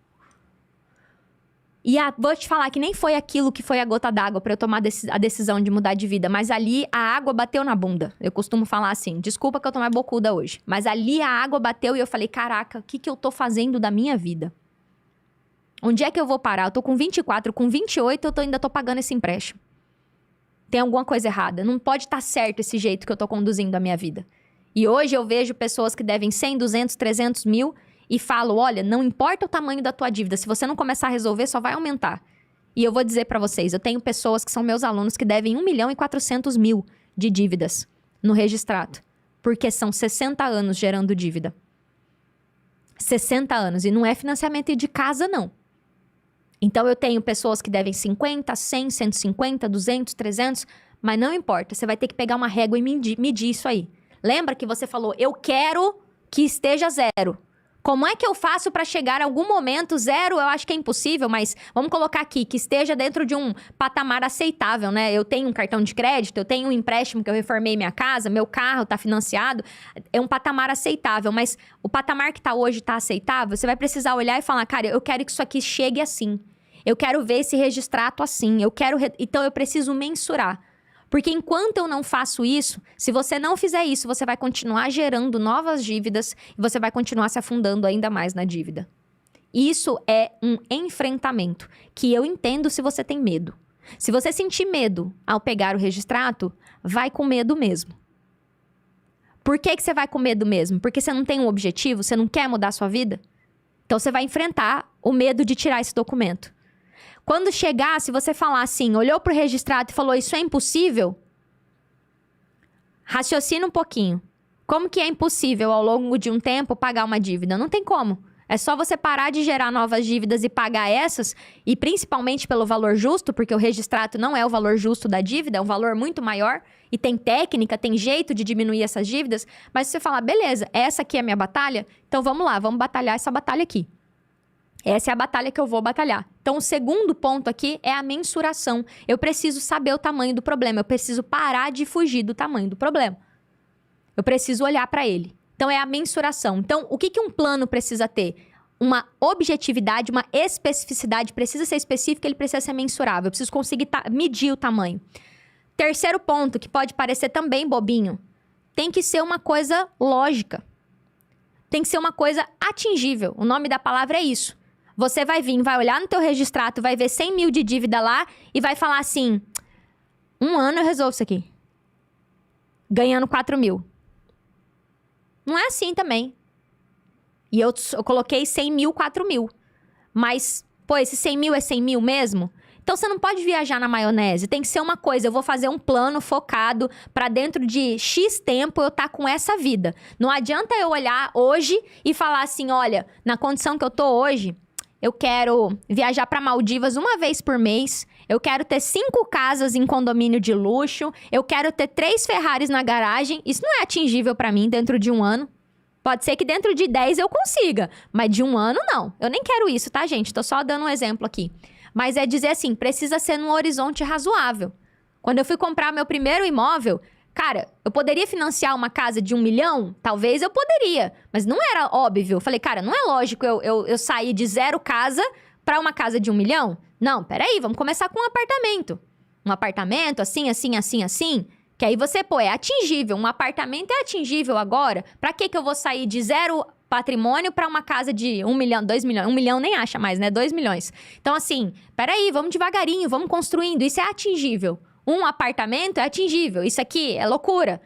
E vou te falar que nem foi aquilo que foi a gota d'água pra eu tomar a decisão de mudar de vida. Mas ali a água bateu na bunda. Eu costumo falar assim, desculpa que eu tô mais bocuda hoje. Mas ali a água bateu e eu falei, caraca, o que eu tô fazendo da minha vida? Onde é que eu vou parar? Eu tô com 24, com 28 eu ainda tô pagando esse empréstimo. Tem alguma coisa errada. Não pode estar certo esse jeito que eu tô conduzindo a minha vida. E hoje eu vejo pessoas que devem 100, 200, 300 mil... E falo, olha, não importa o tamanho da tua dívida, se você não começar a resolver, só vai aumentar. E eu vou dizer pra vocês, eu tenho pessoas que são meus alunos que devem 1.400.000 de dívidas no Registrato. Porque são 60 anos gerando dívida. 60 anos. E não é financiamento de casa, não. Então eu tenho pessoas que devem 50, 100, 150, 200, 300, mas não importa. Você vai ter que pegar uma régua e medir isso aí. Lembra que você falou, eu quero que esteja zero. Como é que eu faço para chegar a algum momento zero? Eu acho que é impossível, mas vamos colocar aqui, que esteja dentro de um patamar aceitável, né? Eu tenho um cartão de crédito, eu tenho um empréstimo que eu reformei minha casa, meu carro tá financiado, é um patamar aceitável, mas o patamar que tá hoje tá aceitável, você vai precisar olhar e falar, cara, eu quero que isso aqui chegue assim. Eu quero ver esse Registrato assim, então eu preciso mensurar. Porque enquanto eu não faço isso, se você não fizer isso, você vai continuar gerando novas dívidas e você vai continuar se afundando ainda mais na dívida. Isso é um enfrentamento que eu entendo se você tem medo. Se você sentir medo ao pegar o Registrato, vai com medo mesmo. Por que você vai com medo mesmo? Porque você não tem um objetivo, você não quer mudar a sua vida? Então você vai enfrentar o medo de tirar esse documento. Quando chegar, se você falar assim, olhou pro Registrato e falou, isso é impossível, raciocina um pouquinho. Como que é impossível, ao longo de um tempo, pagar uma dívida? Não tem como. É só você parar de gerar novas dívidas e pagar essas, e principalmente pelo valor justo, porque o Registrato não é o valor justo da dívida, é um valor muito maior, e tem técnica, tem jeito de diminuir essas dívidas, mas se você falar, beleza, essa aqui é a minha batalha, então vamos lá, vamos batalhar essa batalha aqui. Essa é a batalha que eu vou batalhar. Então, o segundo ponto aqui é a mensuração. Eu preciso saber o tamanho do problema. Eu preciso parar de fugir do tamanho do problema. Eu preciso olhar para ele. Então, é a mensuração. Então, o que um plano precisa ter? Uma objetividade, uma especificidade. Precisa ser específico, ele precisa ser mensurável. Eu preciso conseguir medir o tamanho. Terceiro ponto, que pode parecer também bobinho. Tem que ser uma coisa lógica. Tem que ser uma coisa atingível. O nome da palavra é isso. Você vai vir, vai olhar no teu Registrato, vai ver 100 mil de dívida lá e vai falar assim, 1 ano eu resolvo isso aqui. Ganhando 4 mil. Não é assim também. E eu coloquei 100 mil, 4 mil. Mas, pô, esse 100 mil é 100 mil mesmo? Então você não pode viajar na maionese. Tem que ser uma coisa, eu vou fazer um plano focado pra dentro de X tempo eu estar com essa vida. Não adianta eu olhar hoje e falar assim, olha, na condição que eu tô hoje, eu quero viajar para Maldivas uma vez por mês. Eu quero ter 5 casas em condomínio de luxo. Eu quero ter 3 Ferraris na garagem. Isso não é atingível para mim dentro de 1 ano. Pode ser que dentro de 10 eu consiga. Mas de 1 ano, não. Eu nem quero isso, tá, gente? Tô só dando um exemplo aqui. Mas é dizer assim, precisa ser num horizonte razoável. Quando eu fui comprar meu primeiro imóvel... Cara, eu poderia financiar uma casa de 1 milhão? Talvez eu poderia, mas não era óbvio. Eu falei, cara, não é lógico eu sair de 0 casa para uma casa de 1 milhão? Não, peraí, vamos começar com um apartamento. Um apartamento assim, assim, assim, assim. Que aí você, pô, é atingível. Um apartamento é atingível agora. Pra que eu vou sair de 0 patrimônio para uma casa de 1 milhão, 2 milhões? 1 milhão nem acha mais, né? 2 milhões. Então assim, peraí, vamos devagarinho, vamos construindo. Isso é atingível. Um apartamento é atingível. Isso aqui é loucura.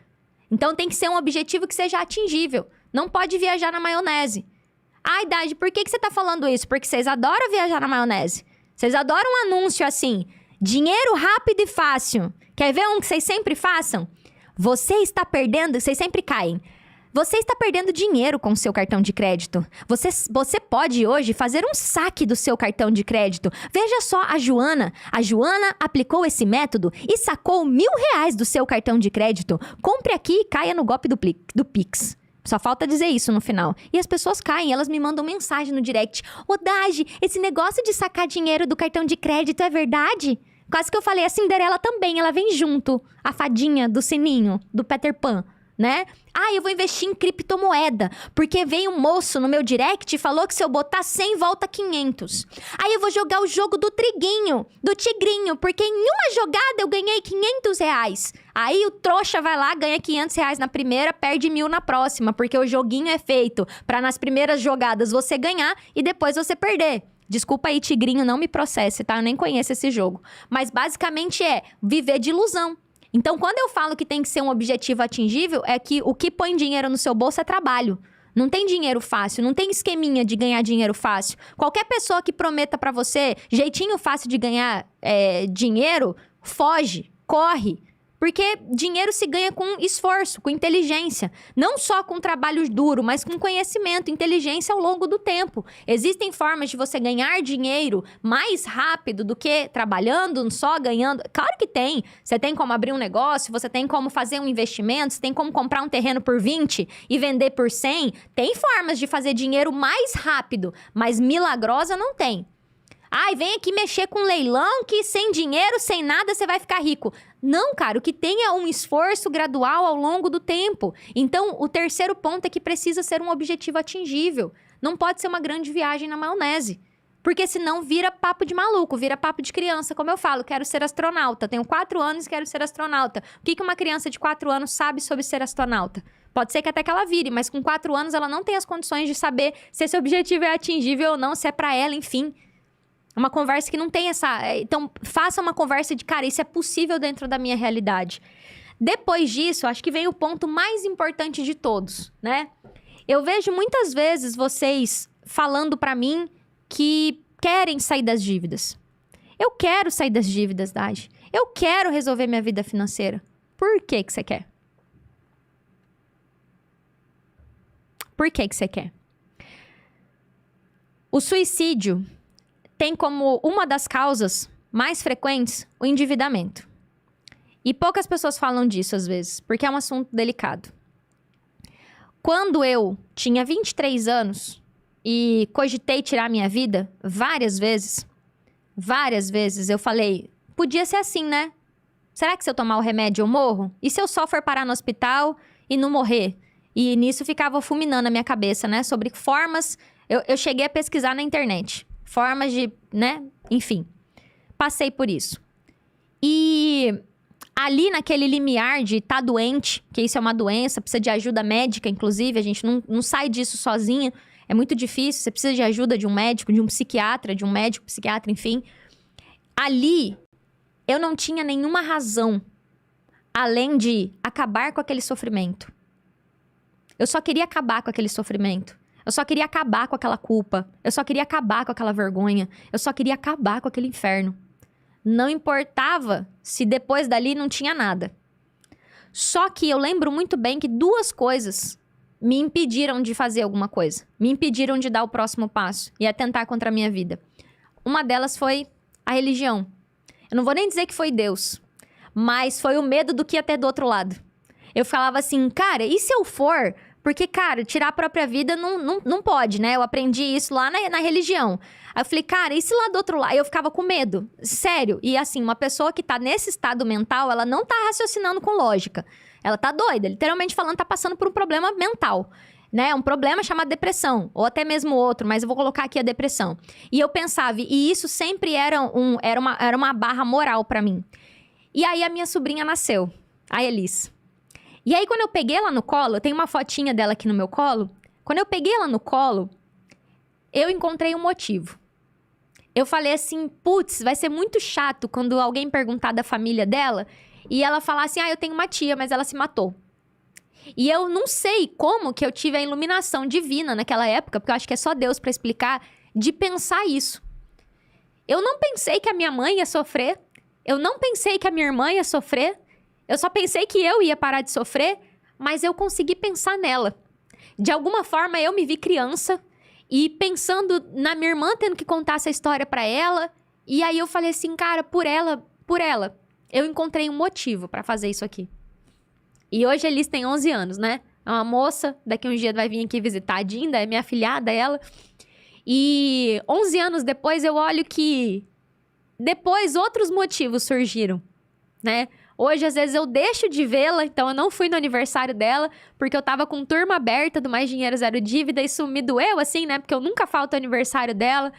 Então tem que ser um objetivo que seja atingível. Não pode viajar na maionese. Ai, Dade, por que você tá falando isso? Porque vocês adoram viajar na maionese. Vocês adoram um anúncio assim. Dinheiro rápido e fácil. Quer ver um que vocês sempre façam? Você está perdendo... Vocês sempre caem. Você está perdendo dinheiro com o seu cartão de crédito. Você pode hoje fazer um saque do seu cartão de crédito. Veja só a Joana. A Joana aplicou esse método e sacou R$1.000 do seu cartão de crédito. Compre aqui e caia no golpe do Pix. Só falta dizer isso no final. E as pessoas caem, elas me mandam mensagem no direct. Ô, Dage, esse negócio de sacar dinheiro do cartão de crédito é verdade? Quase que eu falei, a Cinderela também, ela vem junto. A fadinha do sininho, do Peter Pan. né? Ah, eu vou investir em criptomoeda, porque veio um moço no meu direct e falou que se eu botar 100, volta 500. Aí eu vou jogar o jogo do triguinho, do tigrinho, porque em uma jogada eu ganhei 500 reais. Aí o trouxa vai lá, ganha 500 reais na primeira, perde 1.000 na próxima, porque o joguinho é feito pra nas primeiras jogadas você ganhar e depois você perder. Desculpa aí, tigrinho, não me processe, tá? Eu nem conheço esse jogo. Mas basicamente é viver de ilusão. Então, quando eu falo que tem que ser um objetivo atingível, é que o que põe dinheiro no seu bolso é trabalho. Não tem dinheiro fácil, não tem esqueminha de ganhar dinheiro fácil. Qualquer pessoa que prometa pra você jeitinho fácil de ganhar dinheiro, foge, corre. Porque dinheiro se ganha com esforço, com inteligência. Não só com trabalho duro, mas com conhecimento, inteligência ao longo do tempo. Existem formas de você ganhar dinheiro mais rápido do que trabalhando, só ganhando. Claro que tem. Você tem como abrir um negócio, você tem como fazer um investimento, você tem como comprar um terreno por 20 e vender por 100. Tem formas de fazer dinheiro mais rápido, mas milagrosa não tem. Ai, vem aqui mexer com leilão que sem dinheiro, sem nada, você vai ficar rico. Não, cara, o que tem é um esforço gradual ao longo do tempo. Então, o terceiro ponto é que precisa ser um objetivo atingível. Não pode ser uma grande viagem na maionese. Porque senão vira papo de maluco, vira papo de criança. Como eu falo, quero ser astronauta. Tenho 4 anos e quero ser astronauta. O que uma criança de 4 anos sabe sobre ser astronauta? Pode ser que até que ela vire, mas com 4 anos ela não tem as condições de saber se esse objetivo é atingível ou não, se é pra ela, enfim. Uma conversa que não tem essa... Então, faça uma conversa de, cara, isso é possível dentro da minha realidade. Depois disso, acho que vem o ponto mais importante de todos, né? Eu vejo muitas vezes vocês falando pra mim que querem sair das dívidas. Eu quero sair das dívidas, Dade. Eu quero resolver minha vida financeira. Por que que você quer? Por que que você quer? O suicídio tem como uma das causas mais frequentes o endividamento. E poucas pessoas falam disso às vezes, porque é um assunto delicado. Quando eu tinha 23 anos e cogitei tirar minha vida várias vezes eu falei, podia ser assim, né? Será que se eu tomar o remédio eu morro? E se eu só for parar no hospital e não morrer? E nisso ficava fulminando a minha cabeça, né? Sobre formas... Eu cheguei a pesquisar na internet. Formas de, né? Enfim. Passei por isso. E ali naquele limiar de estar doente, que isso é uma doença, precisa de ajuda médica, inclusive, a gente não sai disso sozinha. É muito difícil, você precisa de ajuda de um médico, de um psiquiatra, de um médico, psiquiatra, enfim. Ali, eu não tinha nenhuma razão além de acabar com aquele sofrimento. Eu só queria acabar com aquele sofrimento. Eu só queria acabar com aquela culpa. Eu só queria acabar com aquela vergonha. Eu só queria acabar com aquele inferno. Não importava se depois dali não tinha nada. Só que eu lembro muito bem que 2 coisas me impediram de fazer alguma coisa. Me impediram de dar o próximo passo e atentar contra a minha vida. Uma delas foi a religião. Eu não vou nem dizer que foi Deus, mas foi o medo do que ia ter do outro lado. Eu falava assim, cara, e se eu for... Porque, cara, tirar a própria vida não pode, né? Eu aprendi isso lá na religião. Aí eu falei, cara, e se lá do outro lado? Aí eu ficava com medo. Sério. E assim, uma pessoa que tá nesse estado mental, ela não tá raciocinando com lógica. Ela tá doida. Literalmente falando, tá passando por um problema mental. Né? Um problema chamado depressão. Ou até mesmo outro, mas eu vou colocar aqui a depressão. E eu pensava, e isso sempre era uma barra moral pra mim. E aí a minha sobrinha nasceu. A Elis. E aí, quando eu peguei ela no colo, eu tenho uma fotinha dela aqui no meu colo. Quando eu peguei ela no colo, eu encontrei um motivo. Eu falei assim, putz, vai ser muito chato quando alguém perguntar da família dela e ela falar assim, eu tenho uma tia, mas ela se matou. E eu não sei como que eu tive a iluminação divina naquela época, porque eu acho que é só Deus pra explicar, de pensar isso. Eu não pensei que a minha mãe ia sofrer, eu não pensei que a minha irmã ia sofrer, eu só pensei que eu ia parar de sofrer, mas eu consegui pensar nela. De alguma forma, eu me vi criança e pensando na minha irmã tendo que contar essa história pra ela. E aí eu falei assim, cara, por ela, eu encontrei um motivo pra fazer isso aqui. E hoje a Elis tem 11 anos, né? É uma moça, daqui uns dias vai vir aqui visitar a Dinda, é minha afilhada, ela. E 11 anos depois eu olho que depois outros motivos surgiram, né? Hoje, às vezes, eu deixo de vê-la, então eu não fui no aniversário dela, porque eu tava com turma aberta do Mais Dinheiro Zero Dívida, isso me doeu, assim, né? Porque eu nunca falto ao aniversário dela.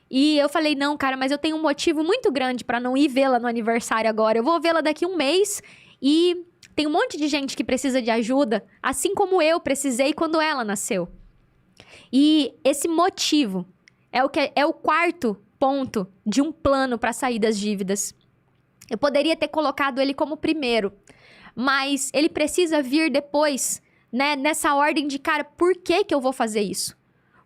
E eu falei, não, cara, mas eu tenho um motivo muito grande pra não ir vê-la no aniversário agora. Eu vou vê-la daqui 1 mês e tem um monte de gente que precisa de ajuda, assim como eu precisei quando ela nasceu. E esse motivo é o quarto ponto de um plano pra sair das dívidas. Eu poderia ter colocado ele como primeiro, mas ele precisa vir depois, né? Nessa ordem de, cara, por que que eu vou fazer isso?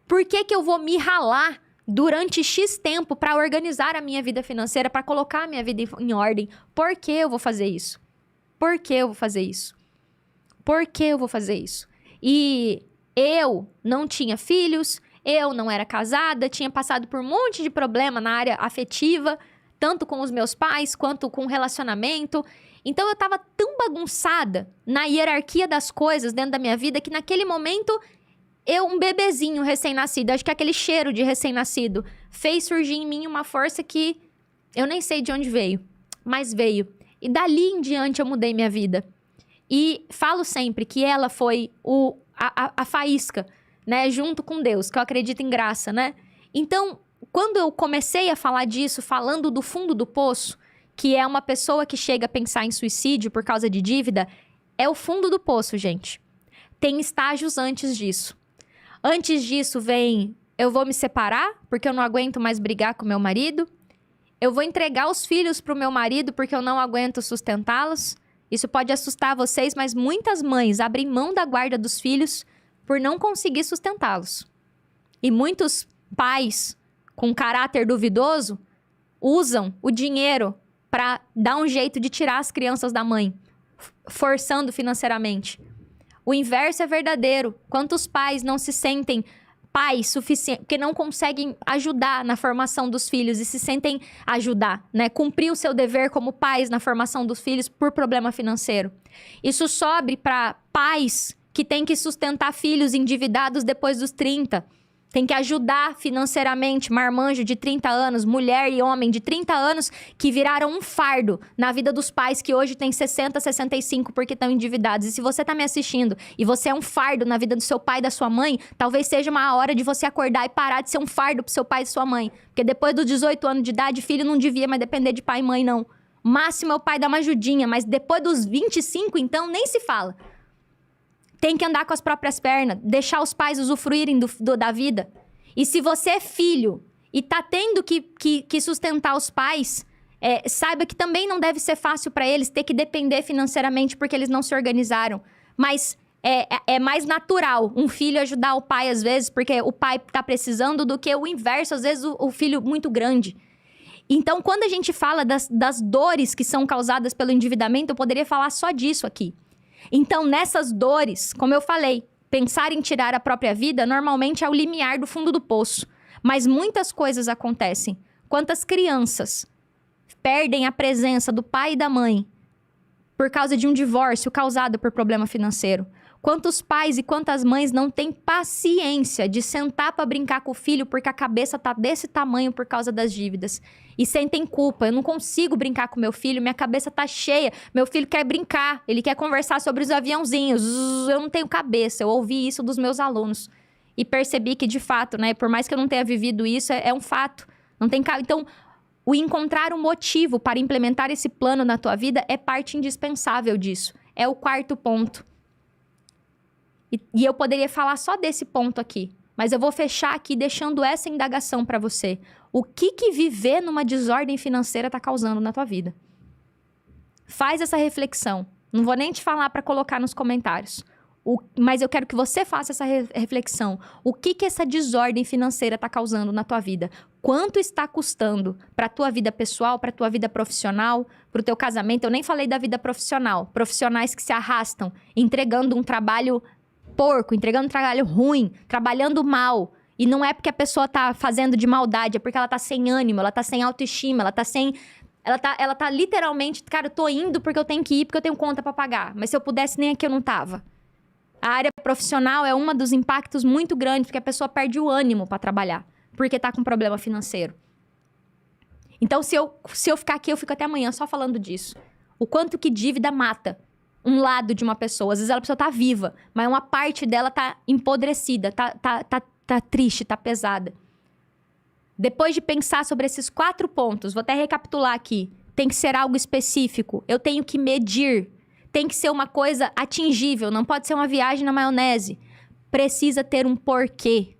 Por que que eu vou me ralar durante X tempo para organizar a minha vida financeira, para colocar a minha vida em ordem? Por que eu vou fazer isso? Por que eu vou fazer isso? Por que eu vou fazer isso? E eu não tinha filhos, eu não era casada, tinha passado por um monte de problema na área afetiva, tanto com os meus pais, quanto com o relacionamento. Então, eu tava tão bagunçada na hierarquia das coisas dentro da minha vida que naquele momento, um bebezinho recém-nascido, acho que aquele cheiro de recém-nascido, fez surgir em mim uma força que eu nem sei de onde veio, mas veio. E dali em diante eu mudei minha vida. E falo sempre que ela foi a faísca, né? Junto com Deus, que eu acredito em graça, né? Então, quando eu comecei a falar disso, falando do fundo do poço, que é uma pessoa que chega a pensar em suicídio por causa de dívida, é o fundo do poço, gente. Tem estágios antes disso. Antes disso vem, eu vou me separar porque eu não aguento mais brigar com meu marido. Eu vou entregar os filhos pro meu marido porque eu não aguento sustentá-los. Isso pode assustar vocês, mas muitas mães abrem mão da guarda dos filhos por não conseguir sustentá-los. E muitos pais com caráter duvidoso usam o dinheiro para dar um jeito de tirar as crianças da mãe, forçando financeiramente. O inverso é verdadeiro. Quantos pais não se sentem pais suficientes, porque não conseguem ajudar na formação dos filhos e se sentem ajudar, né? Cumprir o seu dever como pais na formação dos filhos por problema financeiro. Isso sobe para pais que têm que sustentar filhos endividados depois dos 30. Tem que ajudar financeiramente marmanjo de 30 anos, mulher e homem de 30 anos que viraram um fardo na vida dos pais que hoje têm 60, 65 porque estão endividados. E se você tá me assistindo e você é um fardo na vida do seu pai e da sua mãe, talvez seja uma hora de você acordar e parar de ser um fardo pro seu pai e sua mãe. Porque depois dos 18 anos de idade, filho não devia mais depender de pai e mãe, não. O máximo é o pai dar uma ajudinha, mas depois dos 25, então, nem se fala. Tem que andar com as próprias pernas, deixar os pais usufruírem da vida. E se você é filho e tá tendo que sustentar os pais, saiba que também não deve ser fácil para eles ter que depender financeiramente porque eles não se organizaram. Mas é mais natural um filho ajudar o pai às vezes porque o pai tá precisando do que o inverso, às vezes o filho muito grande. Então, quando a gente fala das dores que são causadas pelo endividamento, eu poderia falar só disso aqui. Então, nessas dores, como eu falei, pensar em tirar a própria vida normalmente é o limiar do fundo do poço. Mas muitas coisas acontecem. Quantas crianças perdem a presença do pai e da mãe por causa de um divórcio causado por problema financeiro? Quantos pais e quantas mães não têm paciência de sentar para brincar com o filho porque a cabeça tá desse tamanho por causa das dívidas? E sentem culpa. Eu não consigo brincar com meu filho, minha cabeça tá cheia. Meu filho quer brincar, ele quer conversar sobre os aviãozinhos. Eu não tenho cabeça. Eu ouvi isso dos meus alunos. E percebi que, de fato, né, por mais que eu não tenha vivido isso, é um fato. Não tem Então, o encontrar um motivo para implementar esse plano na tua vida é parte indispensável disso. É o quarto ponto. E eu poderia falar só desse ponto aqui. Mas eu vou fechar aqui deixando essa indagação para você. O que viver numa desordem financeira está causando na tua vida? Faz essa reflexão. Não vou nem te falar para colocar nos comentários. Mas eu quero que você faça essa reflexão. O que essa desordem financeira está causando na tua vida? Quanto está custando para a tua vida pessoal, para a tua vida profissional, para o teu casamento? Eu nem falei da vida profissional. Profissionais que se arrastam, entregando um trabalho porco, entregando um trabalho ruim, trabalhando mal. E não é porque a pessoa tá fazendo de maldade, é porque ela tá sem ânimo, ela tá sem autoestima, ela tá sem... Ela tá literalmente, cara, eu tô indo porque eu tenho que ir, porque eu tenho conta pra pagar. Mas se eu pudesse, nem aqui eu não tava. A área profissional é um dos impactos muito grandes, porque a pessoa perde o ânimo pra trabalhar, porque tá com problema financeiro. Então, se eu ficar aqui, eu fico até amanhã só falando disso. O quanto que dívida mata um lado de uma pessoa. Às vezes a pessoa tá viva, mas uma parte dela tá empodrecida, tá triste, tá pesada. Depois de pensar sobre esses 4 pontos, vou até recapitular aqui. Tem que ser algo específico. Eu tenho que medir. Tem que ser uma coisa atingível. Não pode ser uma viagem na maionese. Precisa ter um porquê.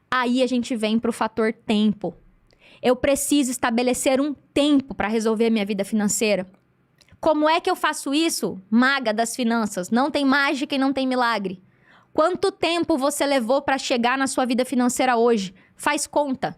Aí a gente vem pro fator tempo. Eu preciso estabelecer um tempo para resolver a minha vida financeira. Como é que eu faço isso? Maga das finanças. Não tem mágica e não tem milagre. Quanto tempo você levou para chegar na sua vida financeira hoje? Faz conta.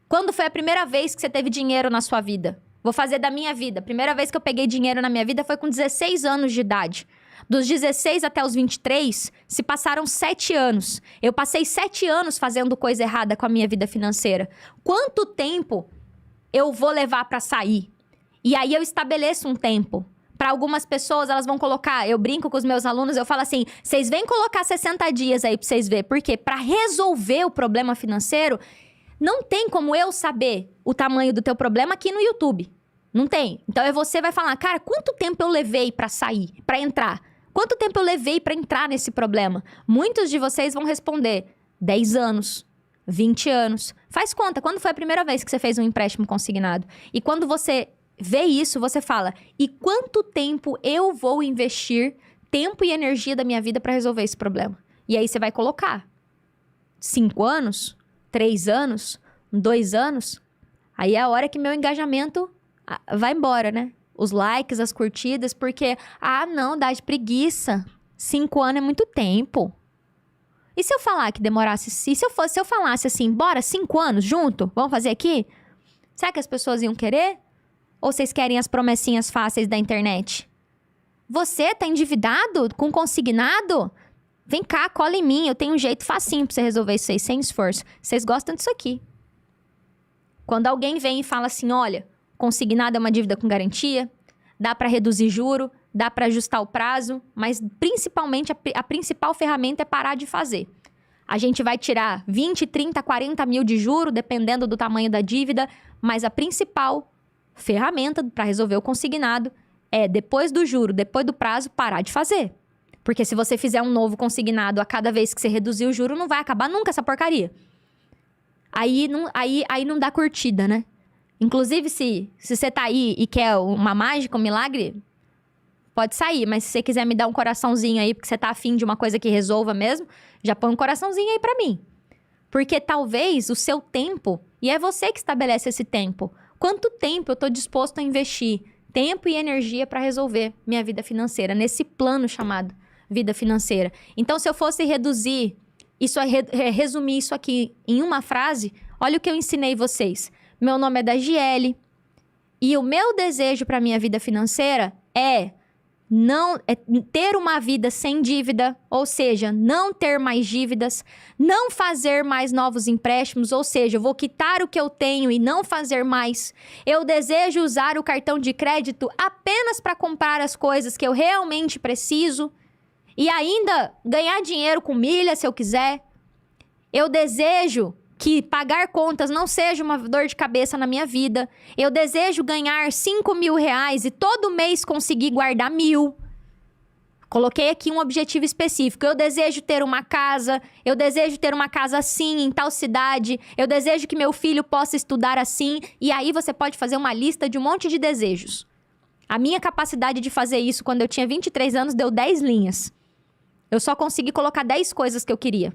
Quando foi a primeira vez que você teve dinheiro na sua vida? Vou fazer da minha vida. A primeira vez que eu peguei dinheiro na minha vida foi com 16 anos de idade. Dos 16 até os 23, se passaram 7 anos. Eu passei 7 anos fazendo coisa errada com a minha vida financeira. Quanto tempo eu vou levar para sair? E aí eu estabeleço um tempo. Para algumas pessoas, elas vão colocar... Eu brinco com os meus alunos, eu falo assim... Vocês vêm colocar 60 dias aí para vocês verem. Por quê? Para resolver o problema financeiro... Não tem como eu saber o tamanho do teu problema aqui no YouTube. Não tem. Então, você vai falar, cara, quanto tempo eu levei pra sair, pra entrar? Quanto tempo eu levei pra entrar nesse problema? Muitos de vocês vão responder 10 anos, 20 anos. Faz conta, quando foi a primeira vez que você fez um empréstimo consignado? E quando você vê isso, você fala, e quanto tempo eu vou investir tempo e energia da minha vida pra resolver esse problema? E aí você vai colocar 5 anos... 3 anos, 2 anos, aí é a hora que meu engajamento vai embora, né? Os likes, as curtidas, porque, não, dá de preguiça. 5 anos é muito tempo. E se eu falar que demorasse, se eu falasse assim, bora, 5 anos junto, vamos fazer aqui? Será que as pessoas iam querer? Ou vocês querem as promessinhas fáceis da internet? Você tá endividado com consignado? Vem cá, cola em mim, eu tenho um jeito facinho pra você resolver isso aí, sem esforço. Vocês gostam disso aqui. Quando alguém vem e fala assim, olha, consignado é uma dívida com garantia, dá pra reduzir juro, dá pra ajustar o prazo, mas principalmente a principal ferramenta é parar de fazer. A gente vai tirar 20, 30, 40 mil de juro, dependendo do tamanho da dívida, mas a principal ferramenta pra resolver o consignado é, depois do juro, depois do prazo, parar de fazer. Porque se você fizer um novo consignado a cada vez que você reduzir o juro, não vai acabar nunca essa porcaria. Aí não dá curtida, né? Inclusive, se você tá aí e quer uma mágica, um milagre, pode sair. Mas se você quiser me dar um coraçãozinho aí, porque você tá afim de uma coisa que resolva mesmo, já põe um coraçãozinho aí pra mim. Porque talvez o seu tempo, e é você que estabelece esse tempo. Quanto tempo eu tô disposto a investir? Tempo e energia pra resolver minha vida financeira, nesse plano chamado vida financeira. Então, se eu fosse resumir isso aqui em uma frase, olha o que eu ensinei vocês. Meu nome é Dagiele e o meu desejo para minha vida financeira é ter uma vida sem dívida, ou seja, não ter mais dívidas, não fazer mais novos empréstimos, ou seja, eu vou quitar o que eu tenho e não fazer mais. Eu desejo usar o cartão de crédito apenas para comprar as coisas que eu realmente preciso e ainda ganhar dinheiro com milha se eu quiser. Eu desejo que pagar contas não seja uma dor de cabeça na minha vida. Eu desejo ganhar R$5.000 e todo mês conseguir guardar 1.000. Coloquei aqui um objetivo específico. Eu desejo ter uma casa. Eu desejo ter uma casa assim, em tal cidade. Eu desejo que meu filho possa estudar assim. E aí você pode fazer uma lista de um monte de desejos. A minha capacidade de fazer isso quando eu tinha 23 anos deu 10 linhas. Eu só consegui colocar 10 coisas que eu queria.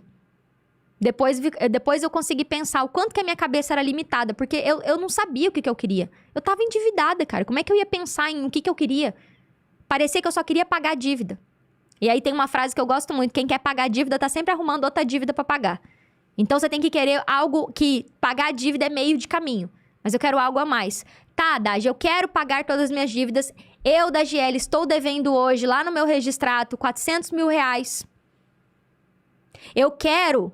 Depois eu consegui pensar o quanto que a minha cabeça era limitada, porque eu não sabia o que eu queria. Eu tava endividada, cara. Como é que eu ia pensar em o que eu queria? Parecia que eu só queria pagar a dívida. E aí tem uma frase que eu gosto muito: quem quer pagar a dívida tá sempre arrumando outra dívida pra pagar. Então você tem que querer algo que pagar a dívida é meio de caminho. Mas eu quero algo a mais. Tá, Dagi, eu quero pagar todas as minhas dívidas. Eu, Dagiele, estou devendo hoje, lá no meu registrato, R$400 mil. Eu quero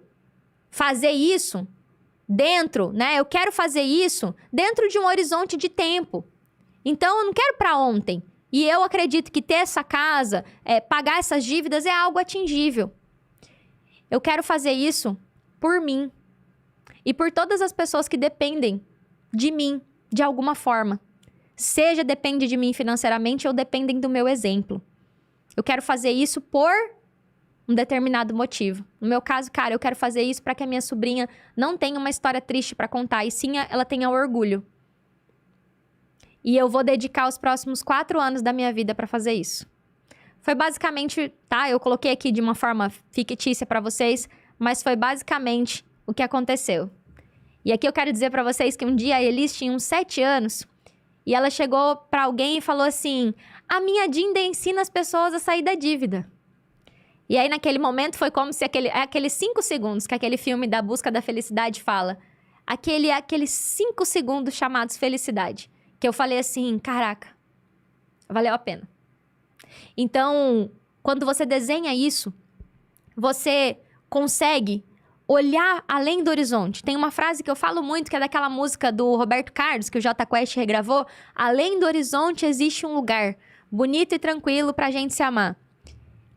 fazer isso dentro, né? Eu quero fazer isso dentro de um horizonte de tempo. Então, eu não quero para ontem. E eu acredito que ter essa casa, pagar essas dívidas é algo atingível. Eu quero fazer isso por mim. E por todas as pessoas que dependem de mim, de alguma forma. seja depende de mim financeiramente ou dependem do meu exemplo. Eu quero fazer isso por um determinado motivo. No meu caso, cara, eu quero fazer isso para que a minha sobrinha não tenha uma história triste para contar, e sim ela tenha orgulho. E eu vou dedicar os próximos 4 anos da minha vida para fazer isso. Foi basicamente, tá? Eu coloquei aqui de uma forma fictícia para vocês, mas foi basicamente o que aconteceu. E aqui eu quero dizer para vocês que um dia a Elis tinha uns 7 anos e ela chegou para alguém e falou assim: a minha Dinda ensina as pessoas a sair da dívida. E aí, naquele momento, foi como se aqueles 5 segundos que aquele filme da Busca da Felicidade fala. Aqueles 5 segundos chamados felicidade. Que eu falei assim, caraca, valeu a pena. Então, quando você desenha isso, você consegue olhar além do horizonte. Tem uma frase que eu falo muito, que é daquela música do Roberto Carlos, que o Jota Quest regravou. Além do horizonte existe um lugar bonito e tranquilo pra gente se amar.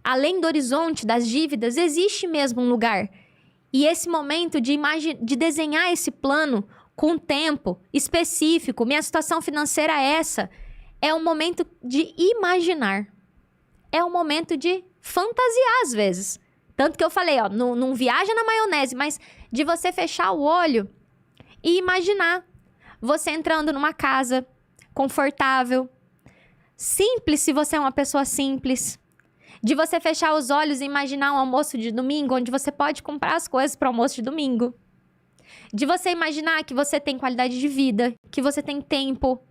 Além do horizonte das dívidas, existe mesmo um lugar. E esse momento de desenhar esse plano com tempo específico, minha situação financeira é essa, é um momento de imaginar. É um momento de fantasiar, às vezes. Tanto que eu falei, ó, não viaja na maionese, mas de você fechar o olho e imaginar você entrando numa casa confortável, simples se você é uma pessoa simples. De você fechar os olhos e imaginar um almoço de domingo, onde você pode comprar as coisas para o almoço de domingo. De você imaginar que você tem qualidade de vida, que você tem tempo,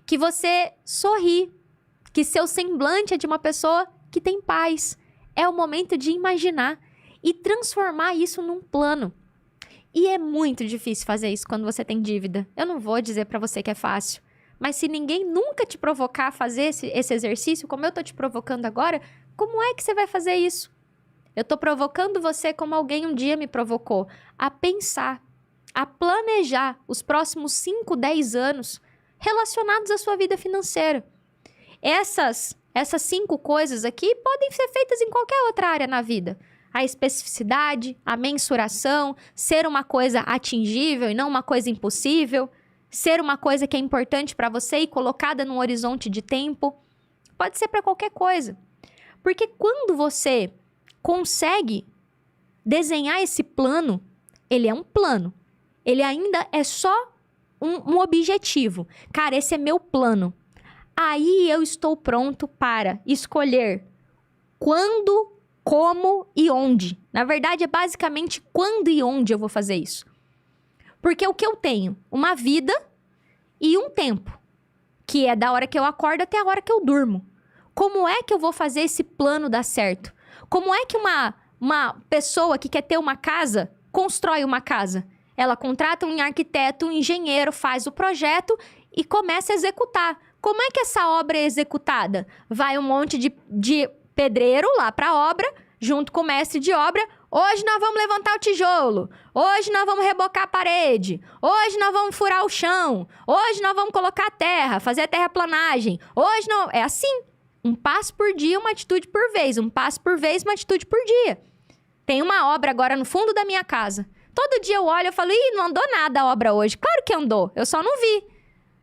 que você sorri, que seu semblante é de uma pessoa que tem paz. É o momento de imaginar e transformar isso num plano. E é muito difícil fazer isso quando você tem dívida. Eu não vou dizer para você que é fácil. Mas se ninguém nunca te provocar a fazer esse exercício, como eu tô te provocando agora, como é que você vai fazer isso? Eu tô provocando você como alguém um dia me provocou, a pensar, a planejar os próximos 5, 10 anos relacionados à sua vida financeira. Essas 5 coisas aqui podem ser feitas em qualquer outra área na vida. A especificidade, a mensuração, ser uma coisa atingível e não uma coisa impossível, ser uma coisa que é importante para você e colocada num horizonte de tempo. Pode ser para qualquer coisa. Porque quando você consegue desenhar esse plano, ele é um plano. Ele ainda é só um objetivo. Cara, esse é meu plano. Aí eu estou pronto para escolher quando, como e onde. Na verdade, é basicamente quando e onde eu vou fazer isso. Porque o que eu tenho? Uma vida e um tempo. Que é da hora que eu acordo até a hora que eu durmo. Como é que eu vou fazer esse plano dar certo? Como é que uma pessoa que quer ter uma casa, constrói uma casa? Ela contrata um arquiteto, um engenheiro, faz o projeto e começa a executar. Como é que essa obra é executada? Vai um monte de pedreiro lá para a obra, junto com o mestre de obra. Hoje nós vamos levantar o tijolo. Hoje nós vamos rebocar a parede. Hoje nós vamos furar o chão. Hoje nós vamos colocar a terra, fazer a terraplanagem. Hoje não... É assim. Um passo por dia, uma atitude por vez. Um passo por vez, uma atitude por dia. Tem uma obra agora no fundo da minha casa. Todo dia eu olho e falo, ih, não andou nada a obra hoje. Claro que andou, eu só não vi.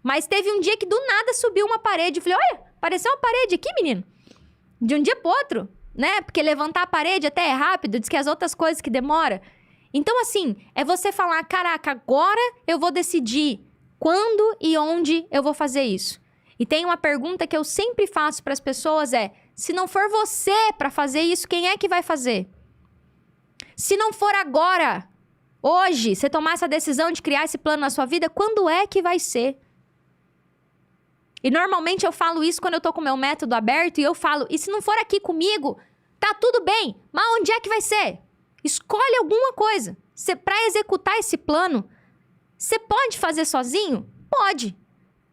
Mas teve um dia que do nada subiu uma parede. Eu falei, olha, apareceu uma parede aqui, menino. De um dia pro outro, né? Porque levantar a parede até é rápido, diz que as outras coisas que demora. Então, assim, é você falar, caraca, agora eu vou decidir quando e onde eu vou fazer isso. E tem uma pergunta que eu sempre faço para as pessoas se não for você para fazer isso, quem é que vai fazer? Se não for agora, hoje, você tomar essa decisão de criar esse plano na sua vida, quando é que vai ser? E normalmente eu falo isso quando eu tô com o meu método aberto e eu falo, e se não for aqui comigo, tá tudo bem, mas onde é que vai ser? Escolhe alguma coisa. Para executar esse plano, você pode fazer sozinho? Pode.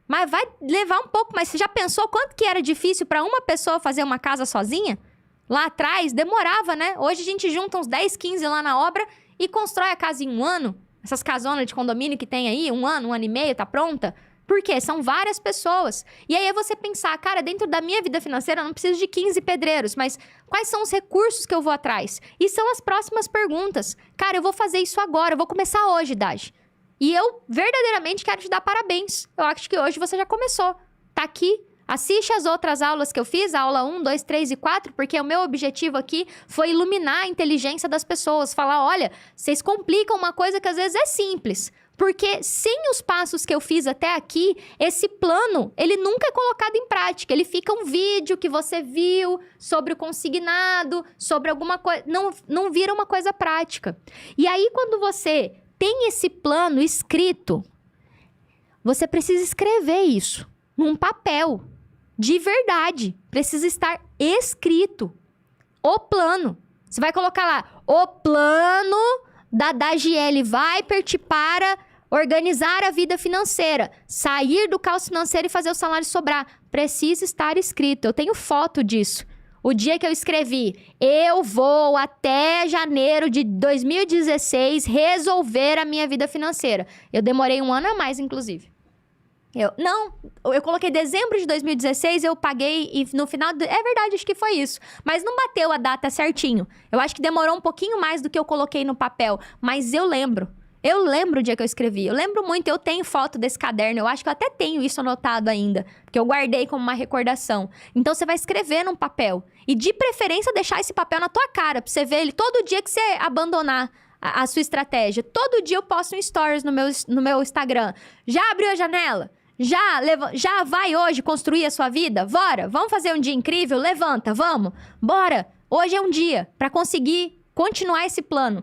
Mas vai levar um pouco. Mas você já pensou quanto que era difícil para uma pessoa fazer uma casa sozinha? Lá atrás, demorava, né? Hoje a gente junta uns 10, 15 lá na obra e constrói a casa em 1 ano. Essas casonas de condomínio que tem aí, 1 ano, 1 ano e meio, tá pronta? Por quê? São várias pessoas. E aí é você pensar, cara, dentro da minha vida financeira eu não preciso de 15 pedreiros, mas quais são os recursos que eu vou atrás? E são as próximas perguntas. Cara, eu vou fazer isso agora, eu vou começar hoje, Daj. E eu verdadeiramente quero te dar parabéns. Eu acho que hoje você já começou. Tá aqui. Assiste as outras aulas que eu fiz, a aula 1, 2, 3 e 4, porque o meu objetivo aqui foi iluminar a inteligência das pessoas. Falar, olha, vocês complicam uma coisa que às vezes é simples. Porque sem os passos que eu fiz até aqui, esse plano, ele nunca é colocado em prática. Ele fica um vídeo que você viu sobre o consignado, sobre alguma coisa. Não vira uma coisa prática. E aí, quando você tem esse plano escrito, você precisa escrever isso num papel. De verdade. Precisa estar escrito. O plano. Você vai colocar lá, o plano da Dagiele Weipert para organizar a vida financeira, sair do caos financeiro e fazer o salário sobrar. Precisa estar escrito. Eu tenho foto disso. O dia que eu escrevi, eu vou até janeiro de 2016 resolver a minha vida financeira. Eu demorei 1 ano a mais, inclusive. Eu coloquei dezembro de 2016, eu paguei e no final... É verdade, acho que foi isso. Mas não bateu a data certinho. Eu acho que demorou um pouquinho mais do que eu coloquei no papel. Mas eu lembro. Eu lembro o dia que eu escrevi. Eu lembro muito, eu tenho foto desse caderno. Eu acho que eu até tenho isso anotado ainda. Porque eu guardei como uma recordação. Então, você vai escrever num papel. E, de preferência, deixar esse papel na tua cara. Pra você ver ele todo dia que você abandonar a sua estratégia. Todo dia eu posto um stories no meu Instagram. Já abriu a janela? Já vai hoje construir a sua vida? Bora! Vamos fazer um dia incrível? Levanta, vamos! Bora! Hoje é um dia para conseguir continuar esse plano.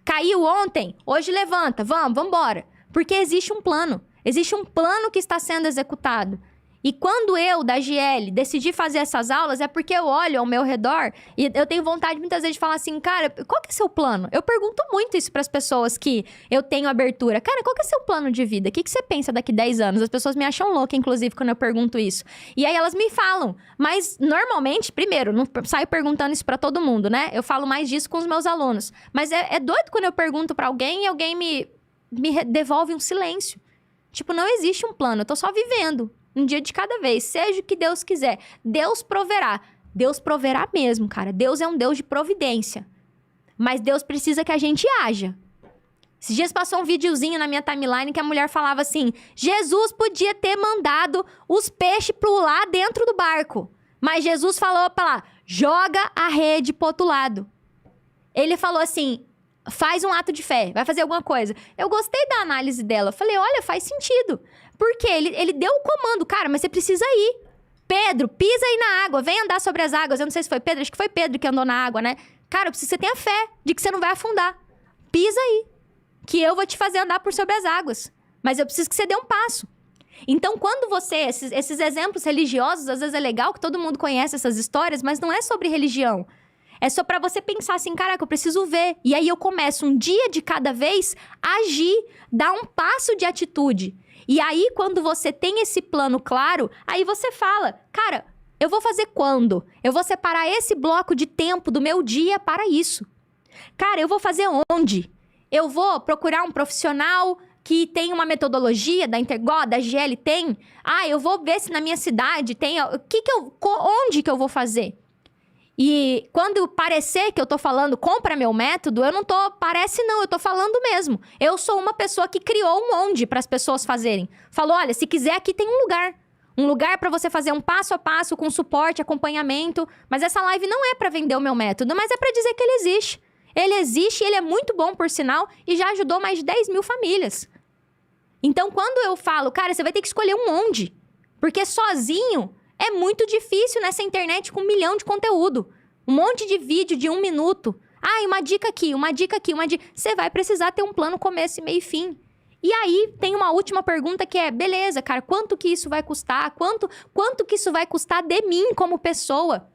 Caiu ontem? Hoje levanta, vamos embora. Porque existe um plano. Existe um plano que está sendo executado. E quando eu, da GL, decidi fazer essas aulas, é porque eu olho ao meu redor e eu tenho vontade muitas vezes de falar assim, cara, qual que é seu plano? Eu pergunto muito isso para as pessoas que eu tenho abertura. Cara, qual que é seu plano de vida? O que você pensa daqui 10 anos? As pessoas me acham louca, inclusive, quando eu pergunto isso. E aí elas me falam. Mas, normalmente, primeiro, não saio perguntando isso para todo mundo, né? Eu falo mais disso com os meus alunos. Mas é doido quando eu pergunto para alguém e alguém me devolve um silêncio. Tipo, não existe um plano, eu tô só vivendo. Um dia de cada vez, seja o que Deus quiser. Deus proverá. Deus proverá mesmo, cara. Deus é um Deus de providência. Mas Deus precisa que a gente haja. Esses dias passou um videozinho na minha timeline que a mulher falava assim, Jesus podia ter mandado os peixes pular dentro do barco. Mas Jesus falou pra lá, joga a rede pro outro lado. Ele falou assim, faz um ato de fé, vai fazer alguma coisa. Eu gostei da análise dela. Falei, olha, faz sentido. Porque ele deu o comando, cara, mas você precisa ir. Pedro, pisa aí na água, vem andar sobre as águas. Eu não sei se foi Pedro, acho que foi Pedro que andou na água, né? Cara, eu preciso que você tenha fé de que você não vai afundar. Pisa aí, que eu vou te fazer andar por sobre as águas. Mas eu preciso que você dê um passo. Então, quando você... Esses exemplos religiosos, às vezes é legal que todo mundo conhece essas histórias, mas não é sobre religião. É só pra você pensar assim, caraca, eu preciso ver. E aí eu começo um dia de cada vez a agir, dar um passo de atitude. E aí, quando você tem esse plano claro, aí você fala, cara, eu vou fazer quando? Eu vou separar esse bloco de tempo do meu dia para isso. Cara, eu vou fazer onde? Eu vou procurar um profissional que tem uma metodologia igual a da GL tem? Ah, eu vou ver se na minha cidade tem... Onde que eu vou fazer? E quando parecer que eu tô falando, compra meu método, eu não tô... Parece não, eu tô falando mesmo. Eu sou uma pessoa que criou um onde para as pessoas fazerem. Falou, olha, se quiser aqui tem um lugar. Um lugar para você fazer um passo a passo com suporte, acompanhamento. Mas essa live não é para vender o meu método, mas é para dizer que ele existe. Ele existe e ele é muito bom, por sinal, e já ajudou mais de 10 mil famílias. Então, quando eu falo, cara, você vai ter que escolher um onde. Porque sozinho... É muito difícil nessa internet com 1 milhão de conteúdo. Um monte de vídeo de 1 minuto. Ah, uma dica aqui, uma dica aqui, uma dica... Você vai precisar ter um plano começo, meio e fim. E aí, tem uma última pergunta que é... Beleza, cara, quanto que isso vai custar? Quanto que isso vai custar de mim como pessoa?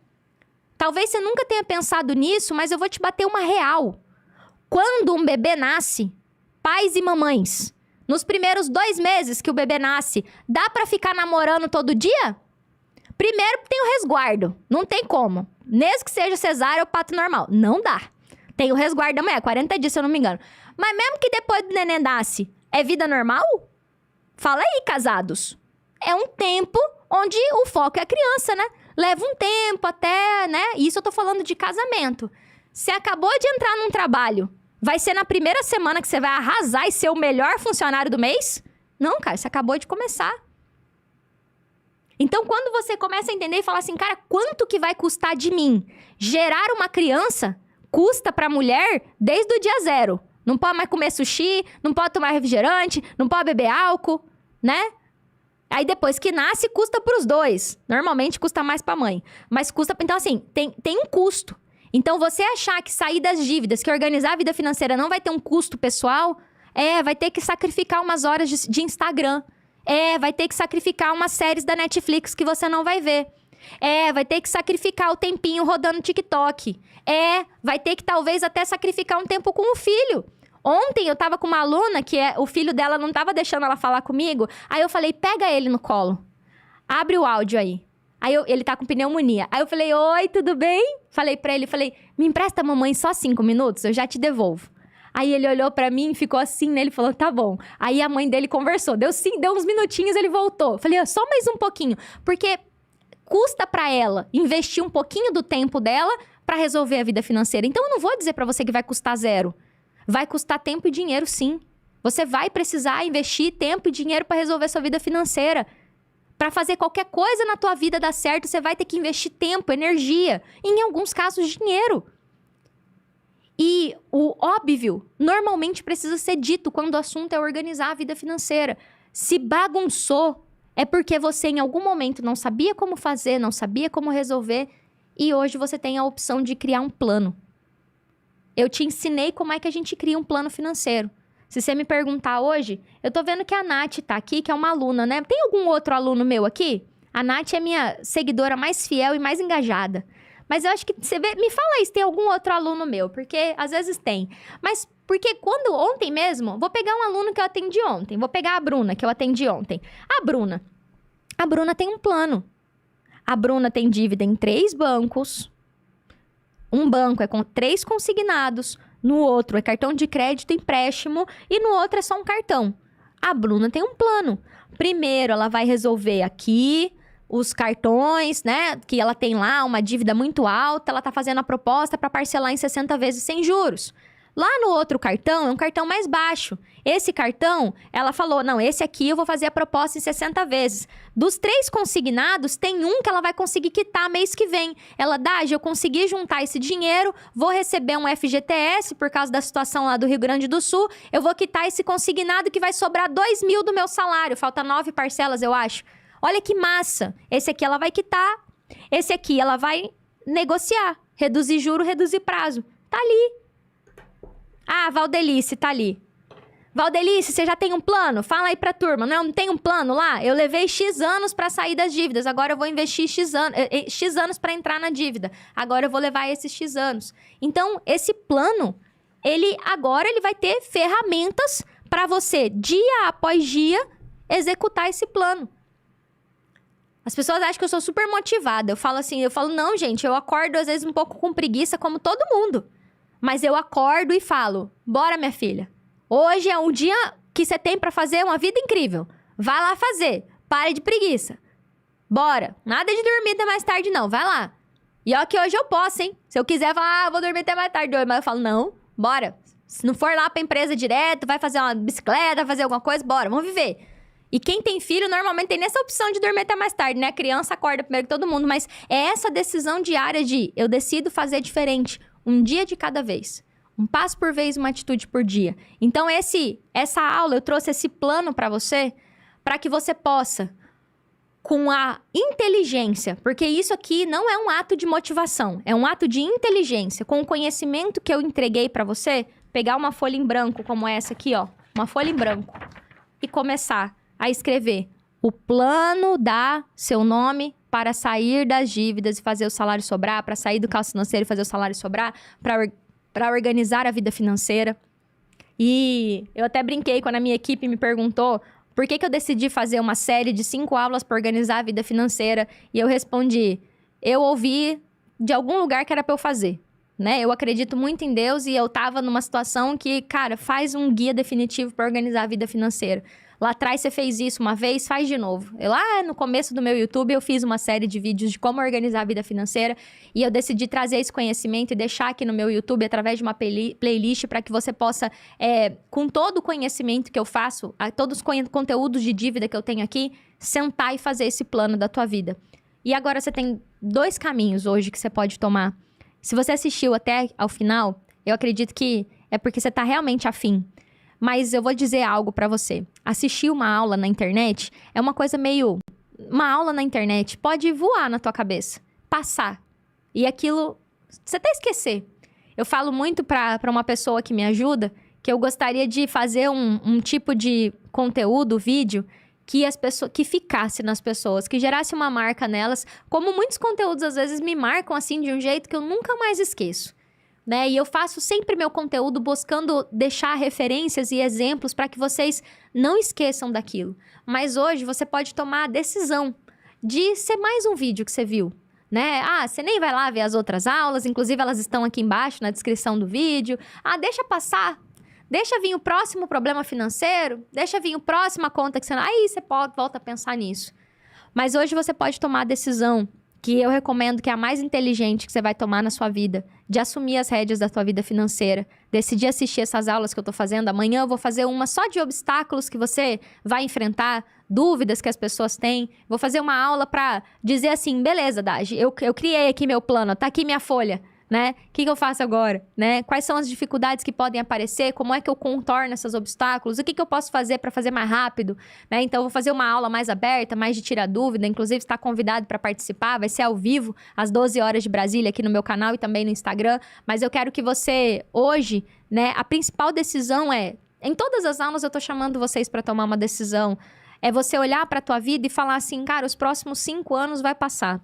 Talvez você nunca tenha pensado nisso, mas eu vou te bater uma real. Quando um bebê nasce, pais e mamães, nos primeiros 2 meses que o bebê nasce, dá pra ficar namorando todo dia? Primeiro, tem o resguardo. Não tem como. Mesmo que seja cesárea ou parto normal. Não dá. Tem o resguardo da mulher, 40 dias, se eu não me engano. Mas mesmo que depois do neném nasce, é vida normal? Fala aí, casados. É um tempo onde o foco é a criança, né? Leva um tempo até, né? Isso eu tô falando de casamento. Você acabou de entrar num trabalho. Vai ser na primeira semana que você vai arrasar e ser o melhor funcionário do mês? Não, cara, você acabou de começar. Então, quando você começa a entender e falar assim, cara, quanto que vai custar de mim gerar uma criança, custa pra mulher desde o dia 0. Não pode mais comer sushi, não pode tomar refrigerante, não pode beber álcool, né? Aí depois que nasce, custa pros dois. Normalmente custa mais pra mãe. Mas custa... Então, assim, tem um custo. Então, você achar que sair das dívidas, que organizar a vida financeira não vai ter um custo pessoal, vai ter que sacrificar umas horas de Instagram. Vai ter que sacrificar umas séries da Netflix que você não vai ver. Vai ter que sacrificar o tempinho rodando TikTok. Vai ter que talvez até sacrificar um tempo com o filho. Ontem eu tava com uma aluna que o filho dela não tava deixando ela falar comigo. Aí eu falei, pega ele no colo. Abre o áudio aí. Aí ele tá com pneumonia. Aí eu falei, oi, tudo bem? Falei pra ele, me empresta a mamãe só 5 minutos, eu já te devolvo. Aí ele olhou pra mim, ficou assim, né? Ele falou, tá bom. Aí a mãe dele conversou. Deu uns minutinhos, ele voltou. Falei, só mais um pouquinho. Porque custa pra ela investir um pouquinho do tempo dela pra resolver a vida financeira. Então, eu não vou dizer pra você que vai custar 0. Vai custar tempo e dinheiro, sim. Você vai precisar investir tempo e dinheiro pra resolver sua vida financeira. Pra fazer qualquer coisa na tua vida dar certo, você vai ter que investir tempo, energia. E, em alguns casos, dinheiro. E o óbvio normalmente precisa ser dito quando o assunto é organizar a vida financeira. Se bagunçou, é porque você em algum momento não sabia como fazer, não sabia como resolver, e hoje você tem a opção de criar um plano. Eu te ensinei como é que a gente cria um plano financeiro. Se você me perguntar hoje, eu tô vendo que a Nath tá aqui, que é uma aluna, né? Tem algum outro aluno meu aqui? A Nath é minha seguidora mais fiel e mais engajada. Mas eu acho que você vê... Me fala aí se tem algum outro aluno meu, porque às vezes tem. Mas porque ontem mesmo... Vou pegar um aluno que eu atendi ontem. Vou pegar a Bruna, que eu atendi ontem. A Bruna tem um plano. A Bruna tem dívida em 3 bancos. Um banco é com 3 consignados. No outro é cartão de crédito, empréstimo. E no outro é só um cartão. A Bruna tem um plano. Primeiro, ela vai resolver aqui... os cartões, né, que ela tem lá, uma dívida muito alta, ela tá fazendo a proposta para parcelar em 60 vezes sem juros. Lá no outro cartão, é um cartão mais baixo. Esse cartão, ela falou, não, esse aqui eu vou fazer a proposta em 60 vezes. Dos 3 consignados, tem um que ela vai conseguir quitar mês que vem. Ela, Dage, eu consegui juntar esse dinheiro, vou receber um FGTS por causa da situação lá do Rio Grande do Sul, eu vou quitar esse consignado que vai sobrar 2.000 do meu salário, falta 9 parcelas, eu acho. Olha que massa. Esse aqui ela vai quitar. Esse aqui ela vai negociar. Reduzir juro, reduzir prazo. Tá ali. Ah, Valdelice, tá ali. Valdelice, você já tem um plano? Fala aí pra turma. Não tem um plano lá? Eu levei X anos pra sair das dívidas. Agora eu vou investir X anos pra entrar na dívida. Agora eu vou levar esses X anos. Então, esse plano, agora ele vai ter ferramentas pra você, dia após dia, executar esse plano. As pessoas acham que eu sou super motivada. Eu falo, não, gente, eu acordo às vezes um pouco com preguiça, como todo mundo. Mas eu acordo e falo, bora, minha filha. Hoje é um dia que você tem pra fazer uma vida incrível. Vai lá fazer. Pare de preguiça. Bora. Nada de dormir até mais tarde, não. Vai lá. E ó que hoje eu posso, hein? Se eu quiser falar, vou dormir até mais tarde hoje. Mas eu falo, não, bora. Se não for lá pra empresa direto, vai fazer uma bicicleta, vai fazer alguma coisa, bora, vamos viver. E quem tem filho, normalmente tem nessa opção de dormir até mais tarde, né? A criança acorda primeiro que todo mundo, mas é essa decisão diária de eu decido fazer diferente, um dia de cada vez. Um passo por vez, uma atitude por dia. Então, essa aula, eu trouxe esse plano pra você, para que você possa, com a inteligência, porque isso aqui não é um ato de motivação, é um ato de inteligência, com o conhecimento que eu entreguei pra você, pegar uma folha em branco como essa aqui, ó, uma folha em branco, e começar a escrever o plano dá seu nome para sair das dívidas e fazer o salário sobrar, para sair do caos financeiro e fazer o salário sobrar, para organizar a vida financeira. E eu até brinquei quando a minha equipe me perguntou por que eu decidi fazer uma série de 5 aulas para organizar a vida financeira. E eu respondi, eu ouvi de algum lugar que era para eu fazer. Né? Eu acredito muito em Deus e eu tava numa situação que, cara, faz um guia definitivo para organizar a vida financeira. Lá atrás você fez isso uma vez, faz de novo. Lá no começo do meu YouTube eu fiz uma série de vídeos de como organizar a vida financeira e eu decidi trazer esse conhecimento e deixar aqui no meu YouTube através de uma playlist para que você possa, com todo o conhecimento que eu faço, todos os conteúdos de dívida que eu tenho aqui, sentar e fazer esse plano da tua vida. E agora você tem 2 caminhos hoje que você pode tomar. Se você assistiu até ao final, eu acredito que é porque você está realmente afim. Mas eu vou dizer algo pra você. Assistir uma aula na internet é uma coisa meio... Uma aula na internet pode voar na tua cabeça. Passar. E aquilo... Você até esquecer. Eu falo muito pra uma pessoa que me ajuda que eu gostaria de fazer um tipo de conteúdo, vídeo, que ficasse nas pessoas, que gerasse uma marca nelas. Como muitos conteúdos às vezes me marcam assim de um jeito que eu nunca mais esqueço. Né? E eu faço sempre meu conteúdo buscando deixar referências e exemplos para que vocês não esqueçam daquilo. Mas hoje você pode tomar a decisão de ser mais um vídeo que você viu, né? Você nem vai lá ver as outras aulas, inclusive elas estão aqui embaixo na descrição do vídeo. Deixa passar. Deixa vir o próximo problema financeiro, deixa vir a próxima conta que você... Aí você volta a pensar nisso. Mas hoje você pode tomar a decisão que eu recomendo que é a mais inteligente que você vai tomar na sua vida, de assumir as rédeas da sua vida financeira, decidir assistir essas aulas que eu tô fazendo. Amanhã eu vou fazer uma só de obstáculos que você vai enfrentar, dúvidas que as pessoas têm. Vou fazer uma aula pra dizer assim, beleza, Dagi, eu criei aqui meu plano, tá aqui minha folha, né? O que eu faço agora, né? Quais são as dificuldades que podem aparecer? Como é que eu contorno esses obstáculos? O que eu posso fazer para fazer mais rápido, né? Então, eu vou fazer uma aula mais aberta, mais de tirar dúvida. Inclusive, está convidado para participar. Vai ser ao vivo, às 12 horas de Brasília, aqui no meu canal e também no Instagram. Mas eu quero que você, hoje, né? A principal decisão é... Em todas as aulas, eu tô chamando vocês para tomar uma decisão. É você olhar para a tua vida e falar assim, cara, os próximos 5 anos vai passar.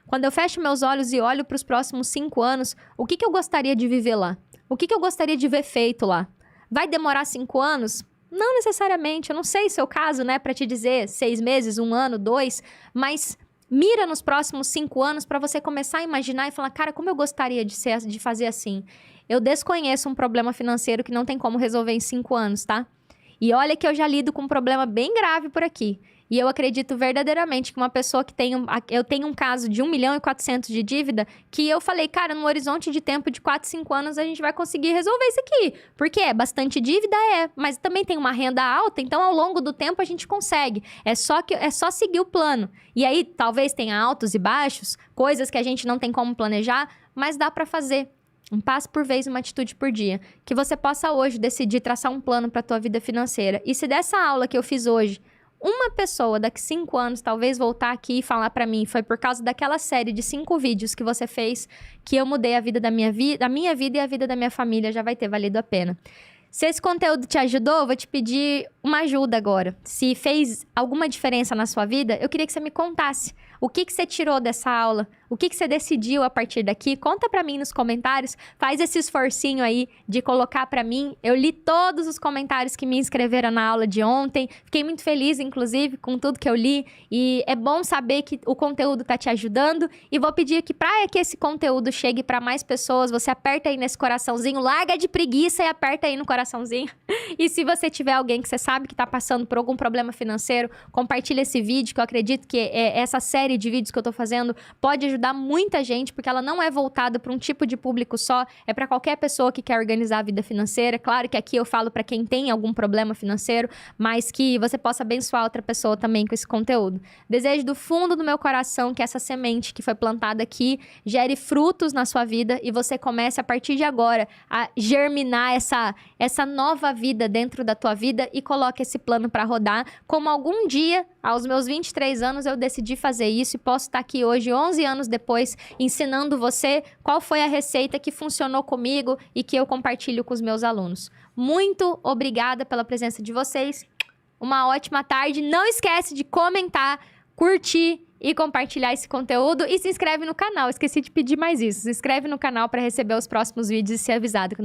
Quando eu fecho meus olhos e olho para os próximos 5 anos, o que eu gostaria de viver lá? O que eu gostaria de ver feito lá? Vai demorar 5 anos? Não necessariamente, eu não sei o seu caso, né, para te dizer 6 meses, 1 ano, 2, mas mira nos próximos 5 anos para você começar a imaginar e falar, cara, como eu gostaria de fazer assim? Eu desconheço um problema financeiro que não tem como resolver em 5 anos, tá? E olha que eu já lido com um problema bem grave por aqui. E eu acredito verdadeiramente que uma pessoa que tem... Eu tenho um caso de 1.400.000 de dívida que eu falei, cara, no horizonte de tempo de 4, 5 anos a gente vai conseguir resolver isso aqui. Porque é bastante dívida, mas também tem uma renda alta, então ao longo do tempo a gente consegue. É só seguir o plano. E aí talvez tenha altos e baixos, coisas que a gente não tem como planejar, mas dá pra fazer. Um passo por vez, uma atitude por dia. Que você possa hoje decidir traçar um plano pra tua vida financeira. E se dessa aula que eu fiz hoje... Uma pessoa daqui 5 anos talvez voltar aqui e falar pra mim, foi por causa daquela série de 5 vídeos que você fez que eu mudei a vida da minha vida e a vida da minha família, já vai ter valido a pena. Se esse conteúdo te ajudou, eu vou te pedir uma ajuda agora. Se fez alguma diferença na sua vida, eu queria que você me contasse. O que você tirou dessa aula? O que você decidiu a partir daqui? Conta pra mim nos comentários. Faz esse esforcinho aí de colocar pra mim. Eu li todos os comentários que me inscreveram na aula de ontem. Fiquei muito feliz, inclusive, com tudo que eu li. E é bom saber que o conteúdo tá te ajudando. E vou pedir que pra que esse conteúdo chegue pra mais pessoas, você aperta aí nesse coraçãozinho, larga de preguiça e aperta aí no coraçãozinho. E se você tiver alguém que você sabe que tá passando por algum problema financeiro, compartilha esse vídeo, que eu acredito que essa série de vídeos que eu tô fazendo pode ajudar muita gente, porque ela não é voltada para um tipo de público só, é para qualquer pessoa que quer organizar a vida financeira. Claro que aqui eu falo para quem tem algum problema financeiro, mas que você possa abençoar outra pessoa também com esse conteúdo. Desejo do fundo do meu coração que essa semente que foi plantada aqui gere frutos na sua vida e você comece a partir de agora a germinar essa nova vida dentro da tua vida e coloque esse plano para rodar, como algum dia, aos meus 23 anos, eu decidi fazer isso e posso estar aqui hoje, 11 anos depois, ensinando você qual foi a receita que funcionou comigo e que eu compartilho com os meus alunos. Muito obrigada pela presença de vocês. Uma ótima tarde. Não esquece de comentar, curtir e compartilhar esse conteúdo e se inscreve no canal. Esqueci de pedir mais isso. Se inscreve no canal para receber os próximos vídeos e ser avisado quando